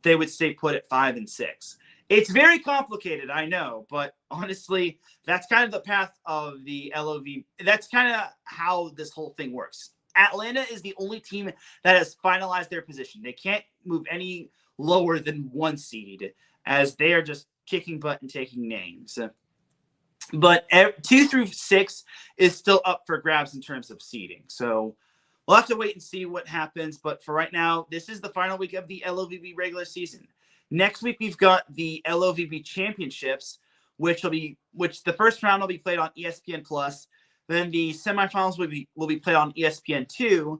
they would stay put at 5 and 6. It's very complicated, I know, but honestly, that's kind of the path of the LOV. That's kind of how this whole thing works. Atlanta is the only team that has finalized their position. They can't move any lower than 1 seed, as they are just kicking butt and taking names. But 2 through 6 is still up for grabs in terms of seeding. So we'll have to wait and see what happens. But for right now, this is the final week of the LOVB regular season. Next week, we've got the LOVB championships, which the first round will be played on ESPN Plus. Then the semifinals will be played on ESPN2,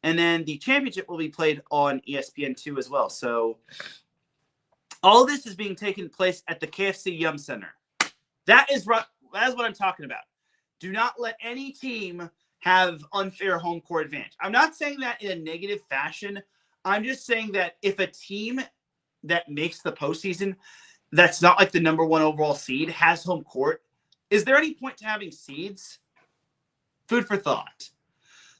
and then the championship will be played on ESPN2 as well. So all of this is being taken place at the KFC Yum Center. That is what I'm talking about. Do not let any team have unfair home court advantage. I'm not saying that in a negative fashion. I'm just saying that if a team that makes the postseason, that's not like the number 1 overall seed, has home court, is there any point to having seeds? Food for thought.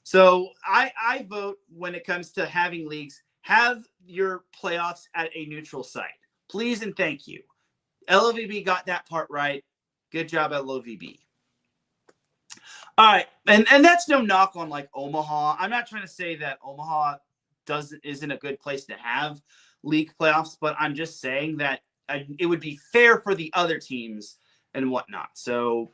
So I vote, when it comes to having leagues, have your playoffs at a neutral site. Please and thank you. LOVB got that part right. Good job, LOVB. All right, and that's no knock on like Omaha. I'm not trying to say that Omaha isn't a good place to have league playoffs, but I'm just saying that it would be fair for the other teams and whatnot. So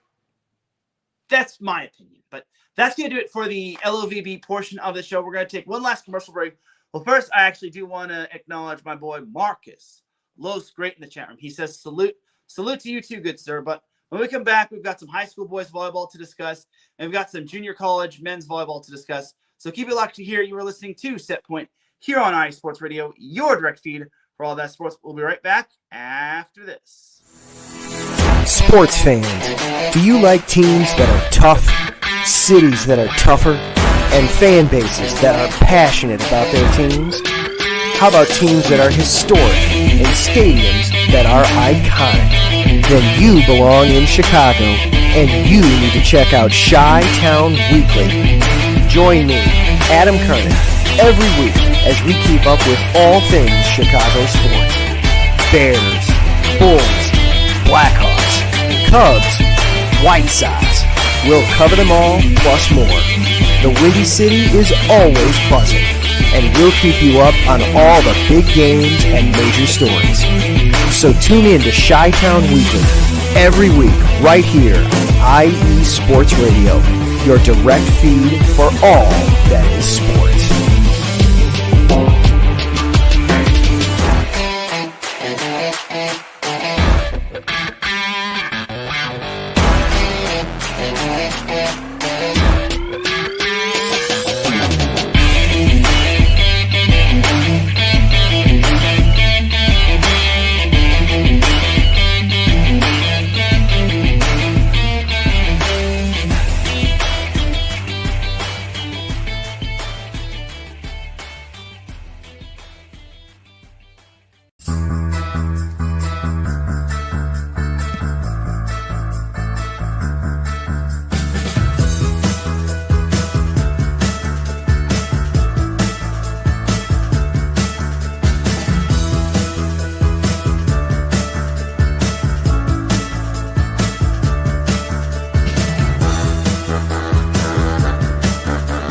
that's my opinion. But that's going to do it for the LOVB portion of the show. We're going to take one last commercial break. Well, first, I actually do want to acknowledge my boy Marcus. Lowe's great in the chat room. He says, salute to you too, good sir. But when we come back, we've got some high school boys volleyball to discuss, and we've got some junior college men's volleyball to discuss. So keep it locked to here. You are listening to Set Point here on IE Sports Radio, your direct feed for all that sports. We'll be right back after this. Sports fans, do you like teams that are tough, cities that are tougher, and fan bases that are passionate about their teams? How about teams that are historic and stadiums that are iconic? Then you belong in Chicago, and you need to check out Chi-Town Weekly. Join me, Adam Kernan, every week as we keep up with all things Chicago sports. Bears, Bulls, Blackhawks, Cubs, White Sox. We'll cover them all, plus more. The Windy City is always buzzing, and we'll keep you up on all the big games and major stories. So tune in to Chi-Town Weekly every week right here on IE Sports Radio, your direct feed for all that is sports.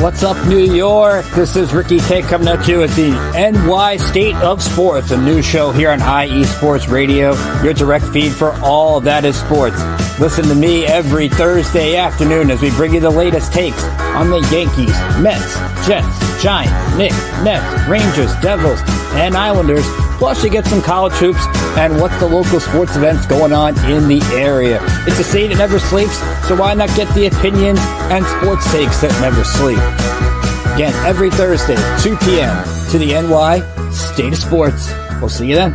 What's up, New York? This is Ricky K coming at you with the NY State of Sports, a new show here on IE Sports Radio, your direct feed for all that is sports. Listen to me every Thursday afternoon as we bring you the latest takes on the Yankees, Mets, Jets, Giants, Knicks, Nets, Rangers, Devils, and Islanders. Plus, you get some college hoops and what's the local sports events going on in the area. It's a state that never sleeps, so why not get the opinions and sports takes that never sleep? Again, every Thursday, 2 p.m. to the NY State of Sports. We'll see you then.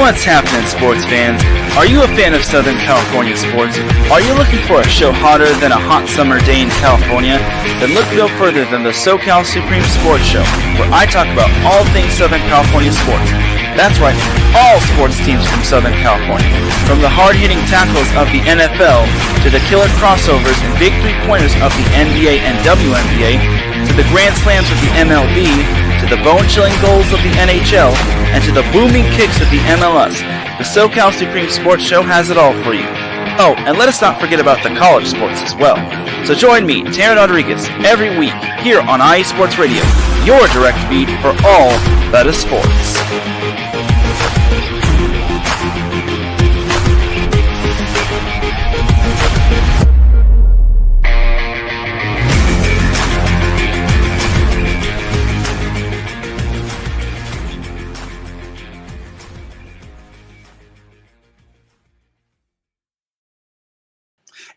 What's happening, sports fans? Are you a fan of Southern California sports? Are you looking for a show hotter than a hot summer day in California? Then look no further than the SoCal Supreme Sports Show, where I talk about all things Southern California sports. That's right, all sports teams from Southern California. From the hard-hitting tackles of the NFL, to the killer crossovers and big three-pointers of the NBA and WNBA, to the grand slams of the MLB, to the bone-chilling goals of the NHL, and to the booming kicks of the MLS. The SoCal Supreme Sports Show has it all for you. Oh, and let us not forget about the college sports as well. So join me, Teran Rodriguez, every week here on IE Sports Radio, your direct feed for all that is sports.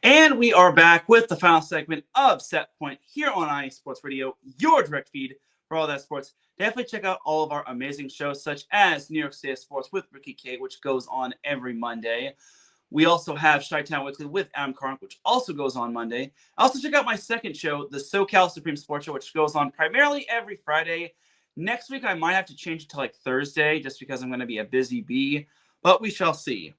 And we are back with the final segment of Set Point here on IE Sports Radio, your direct feed for all that sports. Definitely check out all of our amazing shows, such as New York State of Sports with Ricky K, which goes on every Monday. We also have Chi-Town Weekly with Adam Carn, which also goes on Monday. Also check out my second show, the SoCal Supreme Sports Show, which goes on primarily every Friday. Next week, I might have to change it to like Thursday, just because I'm going to be a busy bee, but we shall see.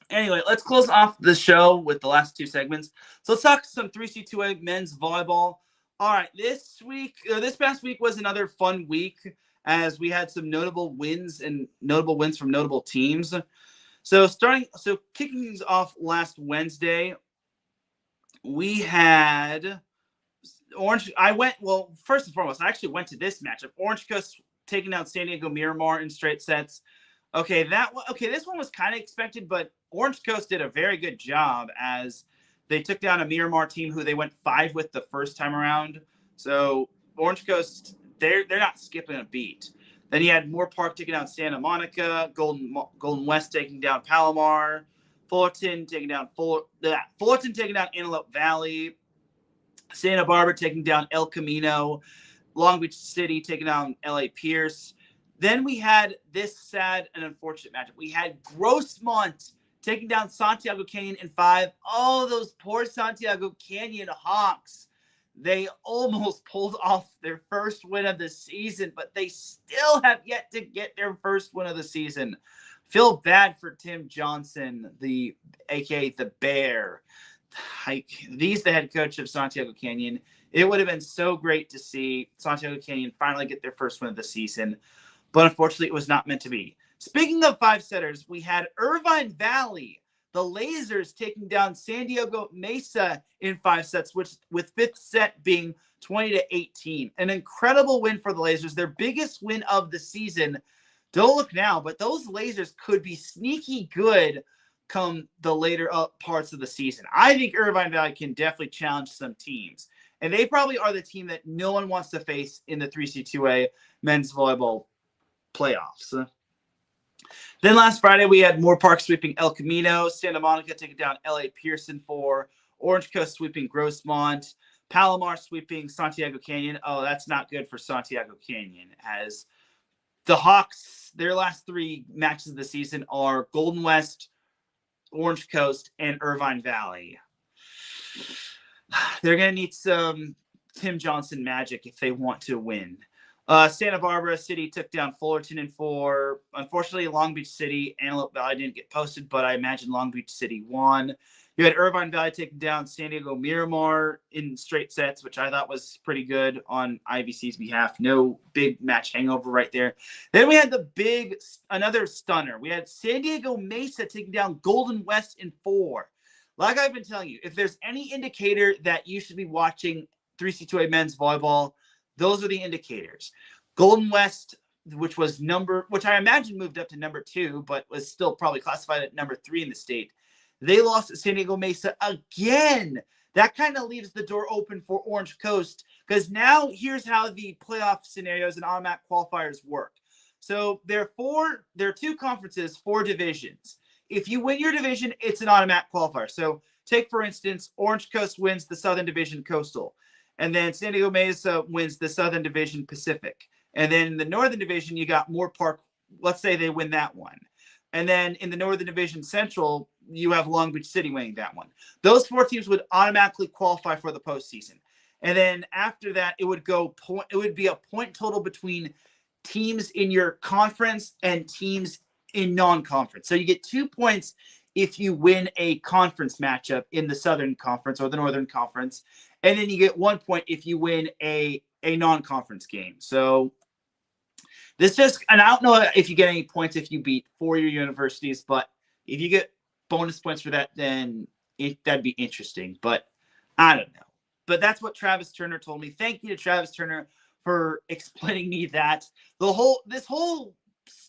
Anyway, let's close off the show with the last two segments. So let's talk some 3C2A men's volleyball. All right, this past week was another fun week as we had some notable wins from notable teams. So kicking things off last Wednesday, we had Orange. First and foremost, I actually went to this matchup. Orange Coast taking out San Diego Miramar in straight sets. This one was kind of expected, but Orange Coast did a very good job as They took down a Miramar team who they went 5 with the first time around. So Orange Coast, they're not skipping a beat. Then you had Moore Park taking down Santa Monica, Golden West taking down Palomar, Fullerton taking down Antelope Valley, Santa Barbara taking down El Camino, Long Beach City taking down LA Pierce. Then we had this sad and unfortunate matchup. We had Grossmont taking down Santiago Canyon in 5. Oh, those poor Santiago Canyon Hawks. They almost pulled off their first win of the season, but they still have yet to get their first win of the season. Feel bad for Tim Johnson, aka the Bear. He's the head coach of Santiago Canyon. It would have been so great to see Santiago Canyon finally get their first win of the season, but unfortunately it was not meant to be. Speaking of 5-setters, we had Irvine Valley, the Lasers, taking down San Diego Mesa in 5 sets, with 5th set being 20-18. An incredible win for the Lasers, their biggest win of the season. Don't look now, but those Lasers could be sneaky good come the later parts of the season. I think Irvine Valley can definitely challenge some teams, and they probably are the team that no one wants to face in the 3C2A men's volleyball playoffs. Then last Friday, we had Moore Park sweeping El Camino, Santa Monica taking down LA Pearson 4, Orange Coast sweeping Grossmont, Palomar sweeping Santiago Canyon. Oh, that's not good for Santiago Canyon, as the Hawks, their last 3 matches of the season are Golden West, Orange Coast, and Irvine Valley. They're going to need some Tim Johnson magic if they want to win. Santa Barbara City took down Fullerton in 4. Unfortunately, Long Beach City, Antelope Valley didn't get posted, but I imagine Long Beach City won. You had Irvine Valley taking down San Diego Miramar in straight sets, which I thought was pretty good on IVC's behalf. No big match hangover right there. Then we had another stunner. We had San Diego Mesa taking down Golden West in 4. Like I've been telling you, if there's any indicator that you should be watching 3C2A men's volleyball, those are the indicators. Golden West, which I imagine moved up to number 2, but was still probably classified at number 3 in the state. They lost at San Diego Mesa again. That kind of leaves the door open for Orange Coast, because now here's how the playoff scenarios and automatic qualifiers work. So there are 2 conferences, 4 divisions. If you win your division, it's an automatic qualifier. So take, for instance, Orange Coast wins the Southern Division Coastal. And then San Diego Mesa wins the Southern Division Pacific. And then in the Northern Division, you got Moore Park. Let's say they win that one. And then in the Northern Division Central, you have Long Beach City winning that one. Those 4 teams would automatically qualify for the postseason. And then after that, it would be a point total between teams in your conference and teams in non-conference. So you get 2 points if you win a conference matchup in the Southern Conference or the Northern Conference. And then you get 1 point if you win a non-conference game. So and I don't know if you get any points if you beat 4-year universities, but if you get bonus points for that, then that'd be interesting. But I don't know. But that's what Travis Turner told me. Thank you to Travis Turner for explaining me that. This whole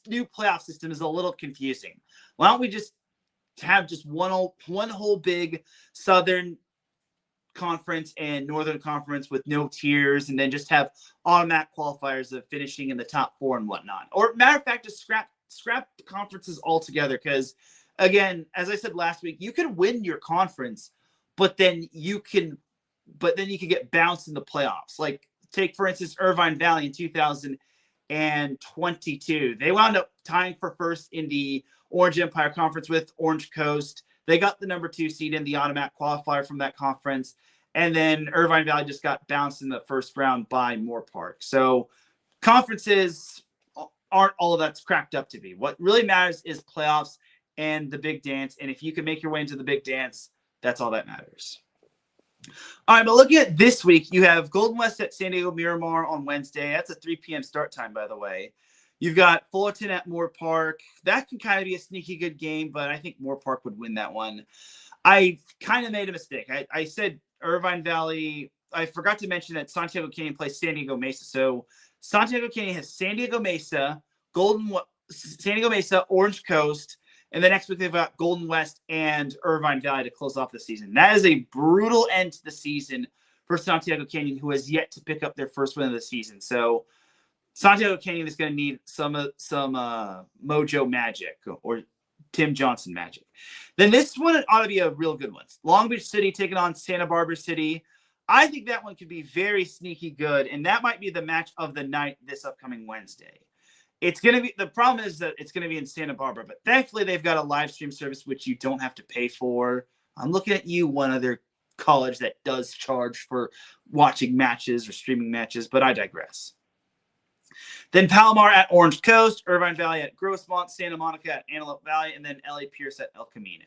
new playoff system is a little confusing. Why don't we just have one whole big Southern Conference and Northern Conference with no tiers, and then just have automatic qualifiers of finishing in the top 4 and whatnot? Or matter of fact, just scrap conferences altogether, because again, as I said last week, you can win your conference, but then you can get bounced in the playoffs. Like, take for instance Irvine Valley in 2022. They wound up tying for first in the Orange Empire Conference with Orange Coast. They got the number 2 seed in the automatic qualifier from that conference. And then Irvine Valley just got bounced in the first round by Moore Park. So conferences aren't all that's cracked up to be. What really matters is playoffs and the big dance. And if you can make your way into the big dance, that's all that matters. All right, but looking at this week, you have Golden West at San Diego Miramar on Wednesday. That's a 3 p.m. start time, by the way. You've got Fullerton at Moore Park. That can kind of be a sneaky good game, but I think Moore Park would win that one. I kind of made a mistake. I said Irvine Valley. I forgot to mention that Santiago Canyon plays San Diego Mesa. So Santiago Canyon has San Diego Mesa, Orange Coast, And the next week they've got Golden West and Irvine Valley to close off the season. That is a brutal end to the season for Santiago Canyon, who has yet to pick up their first win of the season. So Santiago Canyon is going to need some Mojo magic or Tim Johnson magic. Then this one ought to be a real good one. Long Beach City taking on Santa Barbara City. I think that one could be very sneaky good, and that might be the match of the night this upcoming Wednesday. It's going to be, the problem is that it's going to be in Santa Barbara, but thankfully they've got a live stream service which you don't have to pay for. I'm looking at you, one other college that does charge for watching matches or streaming matches, but I digress. Then Palomar at Orange Coast, Irvine Valley at Grossmont, Santa Monica at Antelope Valley, and then LA Pierce at El Camino.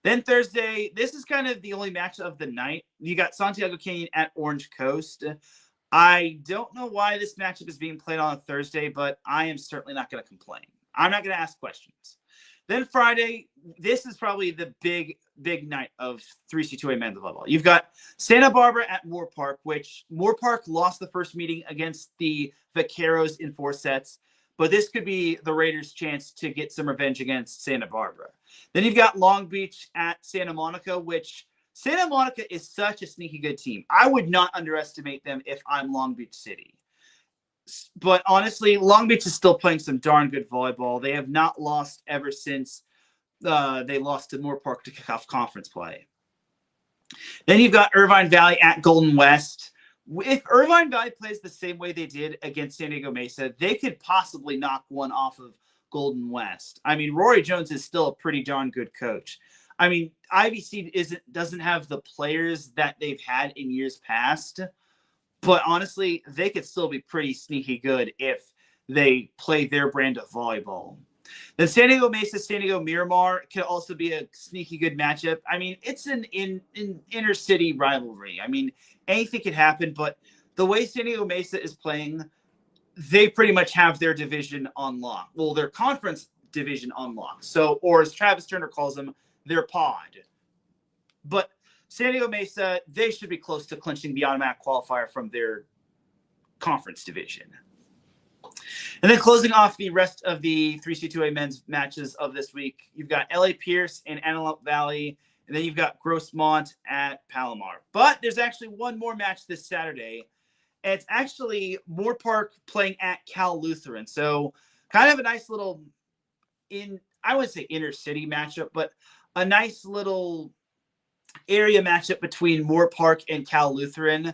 Then Thursday, this is kind of the only match of the night. You got Santiago Canyon at Orange Coast. I don't know why this matchup is being played on a Thursday, but I am certainly not going to complain. I'm not going to ask questions. Then Friday, this is probably the big night of 3C2A men's volleyball. You've got Santa Barbara at Moore Park, which Moore Park lost the first meeting against the Vaqueros in 4 sets, but this could be the Raiders' chance to get some revenge against Santa Barbara. Then you've got Long Beach at Santa Monica, which Santa Monica is such a sneaky good team. I would not underestimate them if I'm Long Beach City. But honestly, Long Beach is still playing some darn good volleyball. They have not lost ever since they lost to Moore Park to kick off conference play. Then you've got Irvine Valley at Golden West. If Irvine Valley plays the same way they did against San Diego Mesa, they could possibly knock one off of Golden West. I mean, Rory Jones is still a pretty darn good coach. I mean, IVC doesn't have the players that they've had in years past, but honestly, they could still be pretty sneaky good if they play their brand of volleyball. Then San Diego Mesa, San Diego Miramar could also be a sneaky good matchup. I mean, it's an inner city rivalry. I mean, anything could happen, but the way San Diego Mesa is playing, they pretty much have their division on lock. Well, their conference division on lock. So, or as Travis Turner calls them, their pod. But San Diego Mesa, they should be close to clinching the automatic qualifier from their conference division. And then closing off the rest of the 3C2A men's matches of this week, you've got LA Pierce and Antelope Valley, and then you've got Grossmont at Palomar. But there's actually one more match this Saturday, and it's actually Moore Park playing at Cal Lutheran. So kind of a nice little, I wouldn't say inner city matchup, but a nice little area matchup between Moore Park and Cal Lutheran.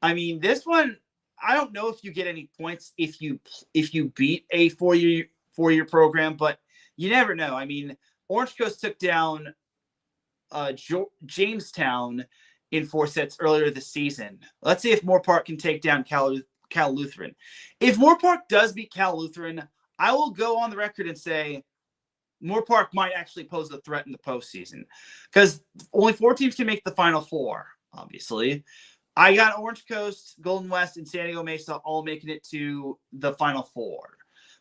I mean, this one, I don't know if you get any points if you beat a four-year program, but you never know. I mean, Orange Coast took down Jamestown in 4 sets earlier this season. Let's see if Moore Park can take down Cal Lutheran. If Moore Park does beat Cal Lutheran, I will go on the record and say Moore Park might actually pose a threat in the postseason because only 4 teams can make the Final Four, obviously. I got Orange Coast, Golden West, and San Diego Mesa all making it to the Final Four,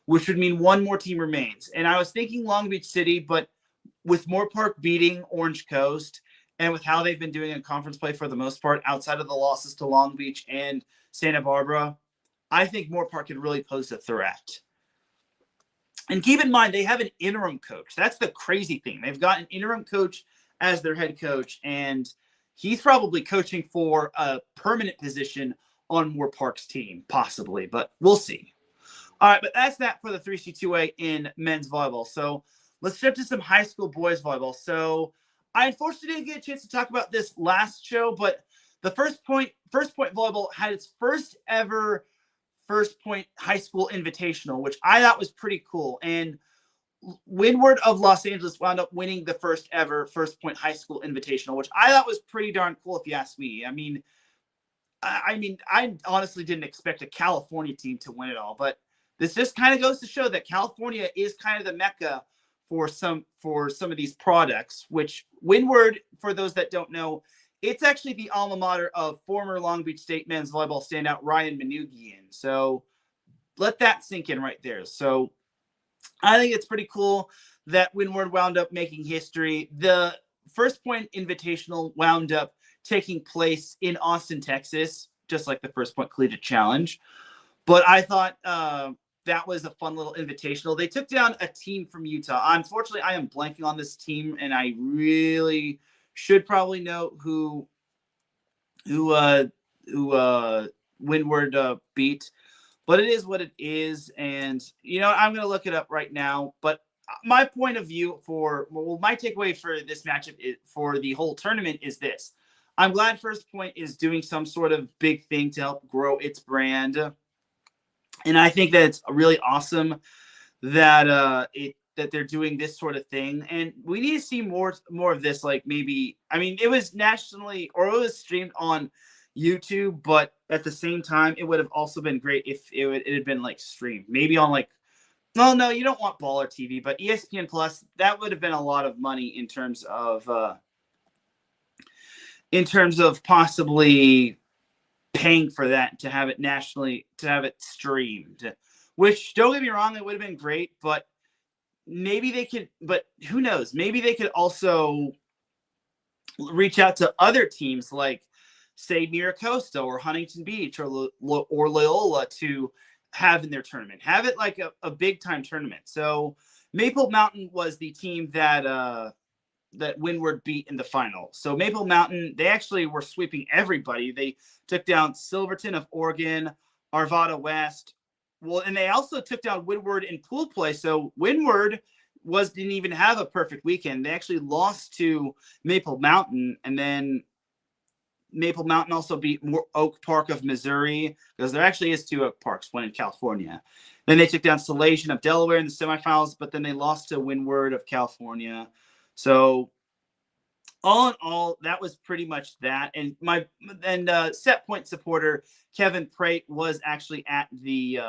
which would mean one more team remains. And I was thinking Long Beach City, but with Moore Park beating Orange Coast and with how they've been doing in conference play for the most part, outside of the losses to Long Beach and Santa Barbara, I think Moore Park could really pose a threat. And keep in mind, they have an interim coach. That's the crazy thing. They've got an interim coach as their head coach, and he's probably coaching for a permanent position on Moore Park's team, possibly, but we'll see. All right, but that's that for the 3C2A in men's volleyball. So let's jump to some high school boys volleyball. So I unfortunately didn't get a chance to talk about this last show, but the First Point Volleyball had its first ever First Point High School Invitational, which I thought was pretty cool. And Windward of Los Angeles wound up winning the first ever First Point High School Invitational, which I thought was pretty darn cool, if you ask me. I mean, I honestly didn't expect a California team to win it all, but this just kind of goes to show that California is kind of the mecca for some of these products, which Windward, for those that don't know, it's actually the alma mater of former Long Beach State men's volleyball standout Ryan Manoogian. So let that sink in right there. So I think it's pretty cool that Windward wound up making history. The First Point Invitational wound up taking place in Austin, Texas, just like the First Point Collegiate Challenge. But I thought that was a fun little invitational. They took down a team from Utah. Unfortunately, I am blanking on this team, and I really should probably know who Windward beat. But it is what it is, and I'm going to look it up right now. But my point of view my takeaway for this matchup for the whole tournament is this: I'm glad First Point is doing some sort of big thing to help grow its brand, and I think that it's really awesome that that they're doing this sort of thing, and we need to see more of this. Like maybe, it was nationally or it was streamed on YouTube, but at the same time, it would have also been great if it had been like streamed, maybe on like, well, no, you don't want Baller TV, but ESPN Plus, that would have been a lot of money in terms of possibly paying for that to have it nationally, to have it streamed. Which, don't get me wrong, it would have been great, but maybe they could. But who knows? Maybe they could also reach out to other teams like, say, Miracosta or Huntington Beach or Loyola to have in their tournament. Have it like a big time tournament. So Maple Mountain was the team that Windward beat in the final. So Maple Mountain, they actually were sweeping everybody. They took down Silverton of Oregon, Arvada West. Well, and they also took down Windward in pool play. So Windward didn't even have a perfect weekend. They actually lost to Maple Mountain, and then Maple Mountain also beat Oak Park of Missouri, because there actually is two Oak Parks, one in California. Then they took down Citation of Delaware in the semifinals, but then they lost to Windward of California. So all in all, that was pretty much that. And Set Point supporter Kevin Prate was actually at the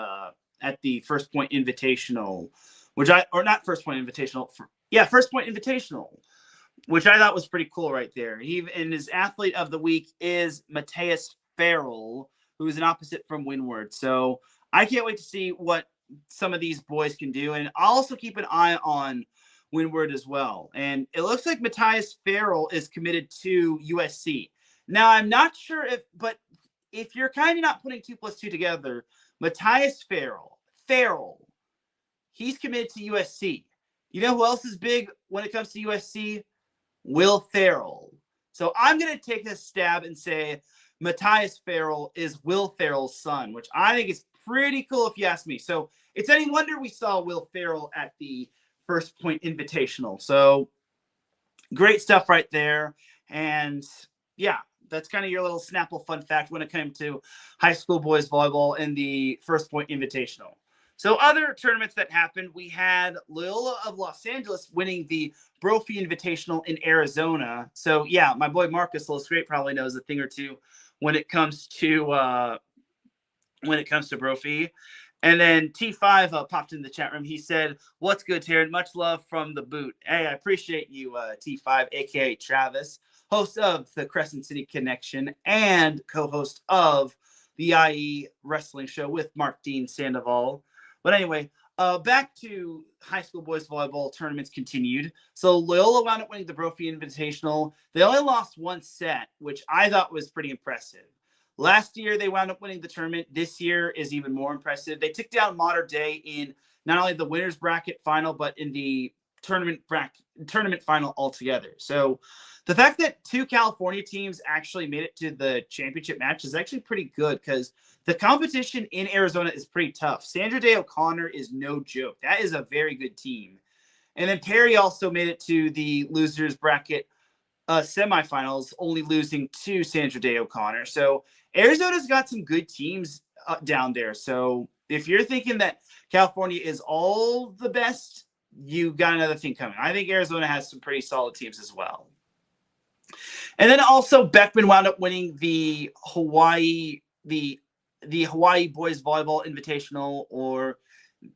First Point Invitational, First Point Invitational, which I thought was pretty cool right there. And his athlete of the week is Matthias Farrell, who is an opposite from Windward. So I can't wait to see what some of these boys can do. And I'll also keep an eye on Windward as well. And it looks like Matthias Farrell is committed to USC. Now, I'm not sure if you're kind of not putting 2 + 2 together, Matthias Farrell, he's committed to USC. You know who else is big when it comes to USC? Will Ferrell. So I'm going to take a stab and say Matthias Farrell is Will Ferrell's son, which I think is pretty cool if you ask me. So it's any wonder we saw Will Ferrell at the First Point Invitational. So great stuff right there. And yeah, that's kind of your little Snapple fun fact when it came to high school boys volleyball in the First Point Invitational. So other tournaments that happened, we had Loyola of Los Angeles winning the Brophy Invitational in Arizona. So yeah, my boy Marcus Losgreat probably knows a thing or two when it comes to Brophy. And then T5 popped in the chat room. He said, "What's good, Teran? Much love from the boot." Hey, I appreciate you, T5, aka Travis, host of the Crescent City Connection and co-host of the IE Wrestling Show with Mark Dean Sandoval. But anyway, back to high school boys volleyball tournaments continued. So Loyola wound up winning the Brophy Invitational. They only lost one set, which I thought was pretty impressive. Last year, they wound up winning the tournament. This year is even more impressive. They took down Mater Dei in not only the winner's bracket final, but in the tournament final altogether. So the fact that 2 California teams actually made it to the championship match is actually pretty good, because the competition in Arizona is pretty tough. Sandra Day O'Connor is no joke. That is a very good team. And then Perry also made it to the losers bracket semifinals, only losing to Sandra Day O'Connor. So Arizona's got some good teams down there. So if you're thinking that California is all the best, you got another thing coming. I think Arizona has some pretty solid teams as well. And then also Beckman wound up winning the Hawaii Boys Volleyball Invitational, or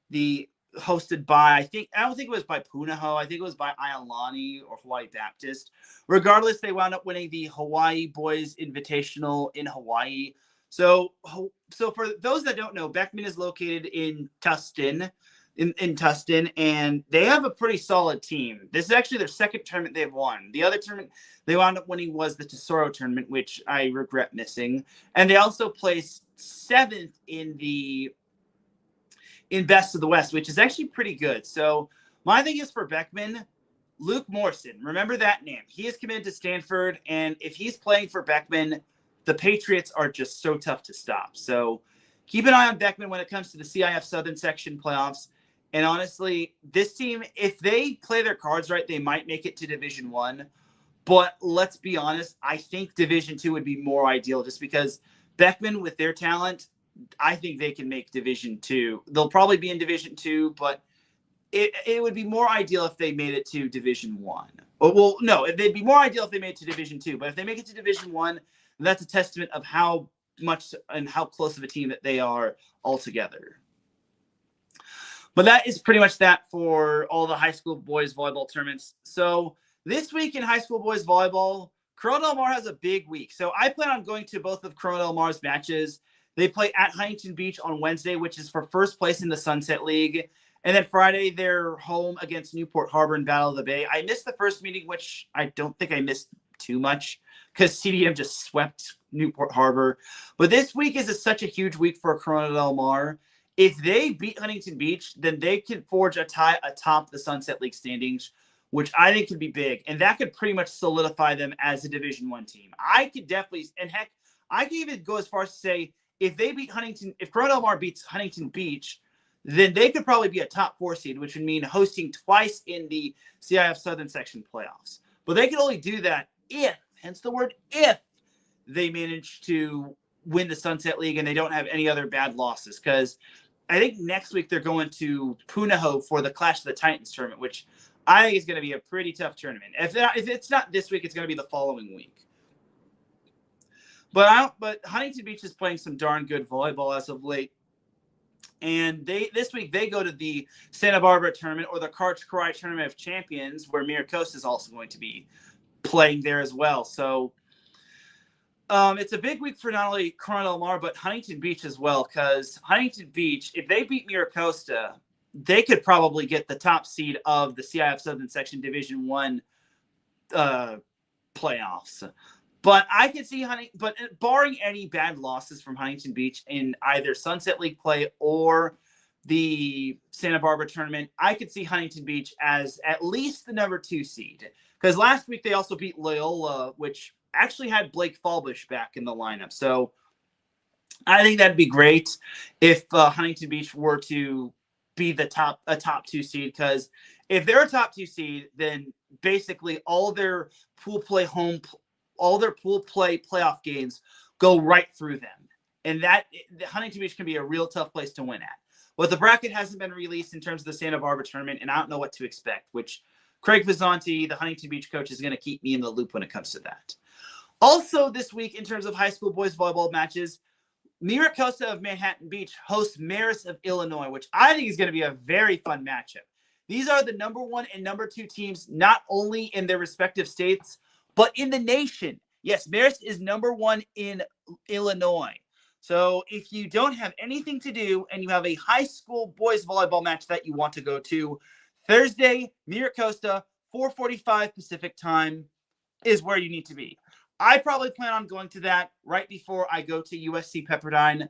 the hosted by, I don't think it was by Punahou. I think it was by Iolani or Hawaii Baptist. Regardless, they wound up winning the Hawaii Boys Invitational in Hawaii. So for those that don't know, Beckman is located in Tustin, in Tustin, and they have a pretty solid team. This is actually their second tournament they've won. The other tournament they wound up winning was the Tesoro tournament, which I regret missing. And they also placed 7th in in Best of the West, which is actually pretty good. So my thing is for Beckman, Luke Morrison. Remember that name. He is committed to Stanford, and if he's playing for Beckman, the Patriots are just so tough to stop. So keep an eye on Beckman when it comes to the CIF Southern Section playoffs. And honestly, this team, if they play their cards right, they might make it to Division I. But let's be honest, I think Division II would be more ideal just because Beckman, with their talent, I think they can make Division II. They'll probably be in Division II, but it would be more ideal if they made it to Division I. Well, no, it'd be more ideal if they made it to Division II. But if they make it to Division I, that's a testament of how much and how close of a team that they are altogether. But that is pretty much that for all the high school boys volleyball tournaments. So this week in high school boys volleyball, Corona Del Mar has a big week. So I plan on going to both of Corona Del Mar's matches. They play at Huntington Beach on Wednesday, which is for first place in the Sunset League. And then Friday, they're home against Newport Harbor in Battle of the Bay. I missed the first meeting, which I don't think I missed too much because CDM just swept Newport Harbor. But this week is such a huge week for Corona Del Mar. If they beat Huntington Beach, then they could forge a tie atop the Sunset League standings, which I think could be big. And that could pretty much solidify them as a Division I team. I could definitely, and heck, I could even go as far as to say, if Corona Del Mar beats Huntington Beach, then they could probably be a top 4 seed, which would mean hosting twice in the CIF Southern Section playoffs. But they could only do that if, hence the word if, they manage to win the Sunset League and they don't have any other bad losses. Because I think next week they're going to Punahou for the Clash of the Titans tournament, which I think is going to be a pretty tough tournament. If it's not this week, it's going to be the following week. But Huntington Beach is playing some darn good volleyball as of late. And this week they go to the Santa Barbara tournament or the Karch Krai Tournament of Champions, where Miracosta is also going to be playing there as well. So it's a big week for not only Corona Del Mar, but Huntington Beach as well, because Huntington Beach, if they beat Miracosta, they could probably get the top seed of the CIF Southern Section Division I playoffs. But I could see but barring any bad losses from Huntington Beach in either Sunset League play or the Santa Barbara tournament, I could see Huntington Beach as at least the number 2 seed. Because last week they also beat Loyola, which actually had Blake Falbush back in the lineup. So I think that'd be great if Huntington Beach were to be a top 2 seed. Because if they're a top 2 seed, then basically all their pool play playoff games go right through them. And that Huntington Beach can be a real tough place to win at. Well, the bracket hasn't been released in terms of the Santa Barbara tournament, and I don't know what to expect, which Craig Pizzanti, the Huntington Beach coach, is going to keep me in the loop when it comes to that. Also this week, in terms of high school boys volleyball matches, Miracosta of Manhattan Beach hosts Marist of Illinois, which I think is going to be a very fun matchup. These are the number 1 and number 2 teams, not only in their respective states, but in the nation. Yes, Marist is number 1 in Illinois. So if you don't have anything to do and you have a high school boys volleyball match that you want to go to, Thursday, Miracosta, 4:45 Pacific time is where you need to be. I probably plan on going to that right before I go to USC Pepperdine.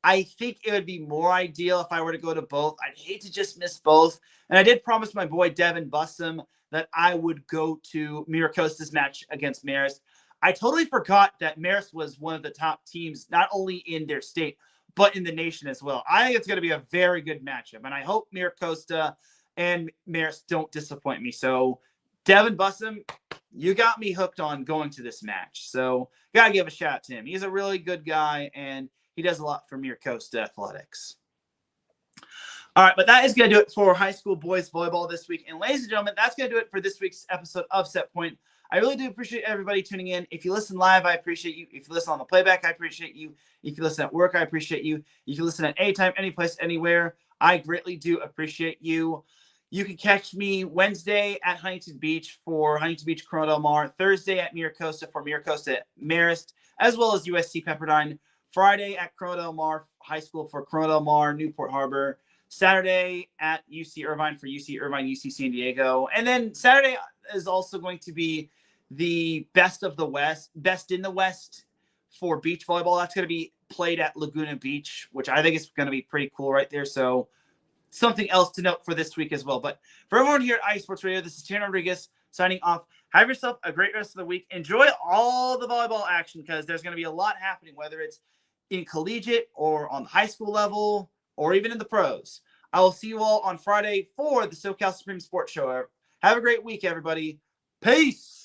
I think it would be more ideal if I were to go to both. I'd hate to just miss both. And I did promise my boy Devin Bussum that I would go to Miracosta's match against Marist. I totally forgot that Marist was one of the top teams, not only in their state, but in the nation as well. I think it's going to be a very good matchup, and I hope Miracosta and Marist don't disappoint me. So, Devin Bussum, you got me hooked on going to this match. So, got to give a shout out to him. He's a really good guy, and he does a lot for Miracosta athletics. All right, but that is going to do it for high school boys volleyball this week. And ladies and gentlemen, that's going to do it for this week's episode of Set Point. I really do appreciate everybody tuning in. If you listen live, I appreciate you. If you listen on the playback, I appreciate you. If you listen at work, I appreciate you. If you listen at any time, any place, anywhere, I greatly do appreciate you. You can catch me Wednesday at Huntington Beach for Huntington Beach Corona Del Mar, Thursday at Miracosta for Miracosta Marist, as well as USC Pepperdine, Friday at Corona Del Mar High School for Corona Del Mar, Newport Harbor, Saturday at UC Irvine for UC Irvine, UC San Diego. And then Saturday is also going to be the best in the West for beach volleyball. That's going to be played at Laguna Beach, which I think is going to be pretty cool right there. So something else to note for this week as well. But for everyone here at IE Sports Radio, this is Teran Rodriguez signing off. Have yourself a great rest of the week. Enjoy all the volleyball action because there's going to be a lot happening, whether it's in collegiate or on the high school level or even in the pros. I will see you all on Friday for the SoCal Supreme Sports Show. Have a great week, everybody. Peace.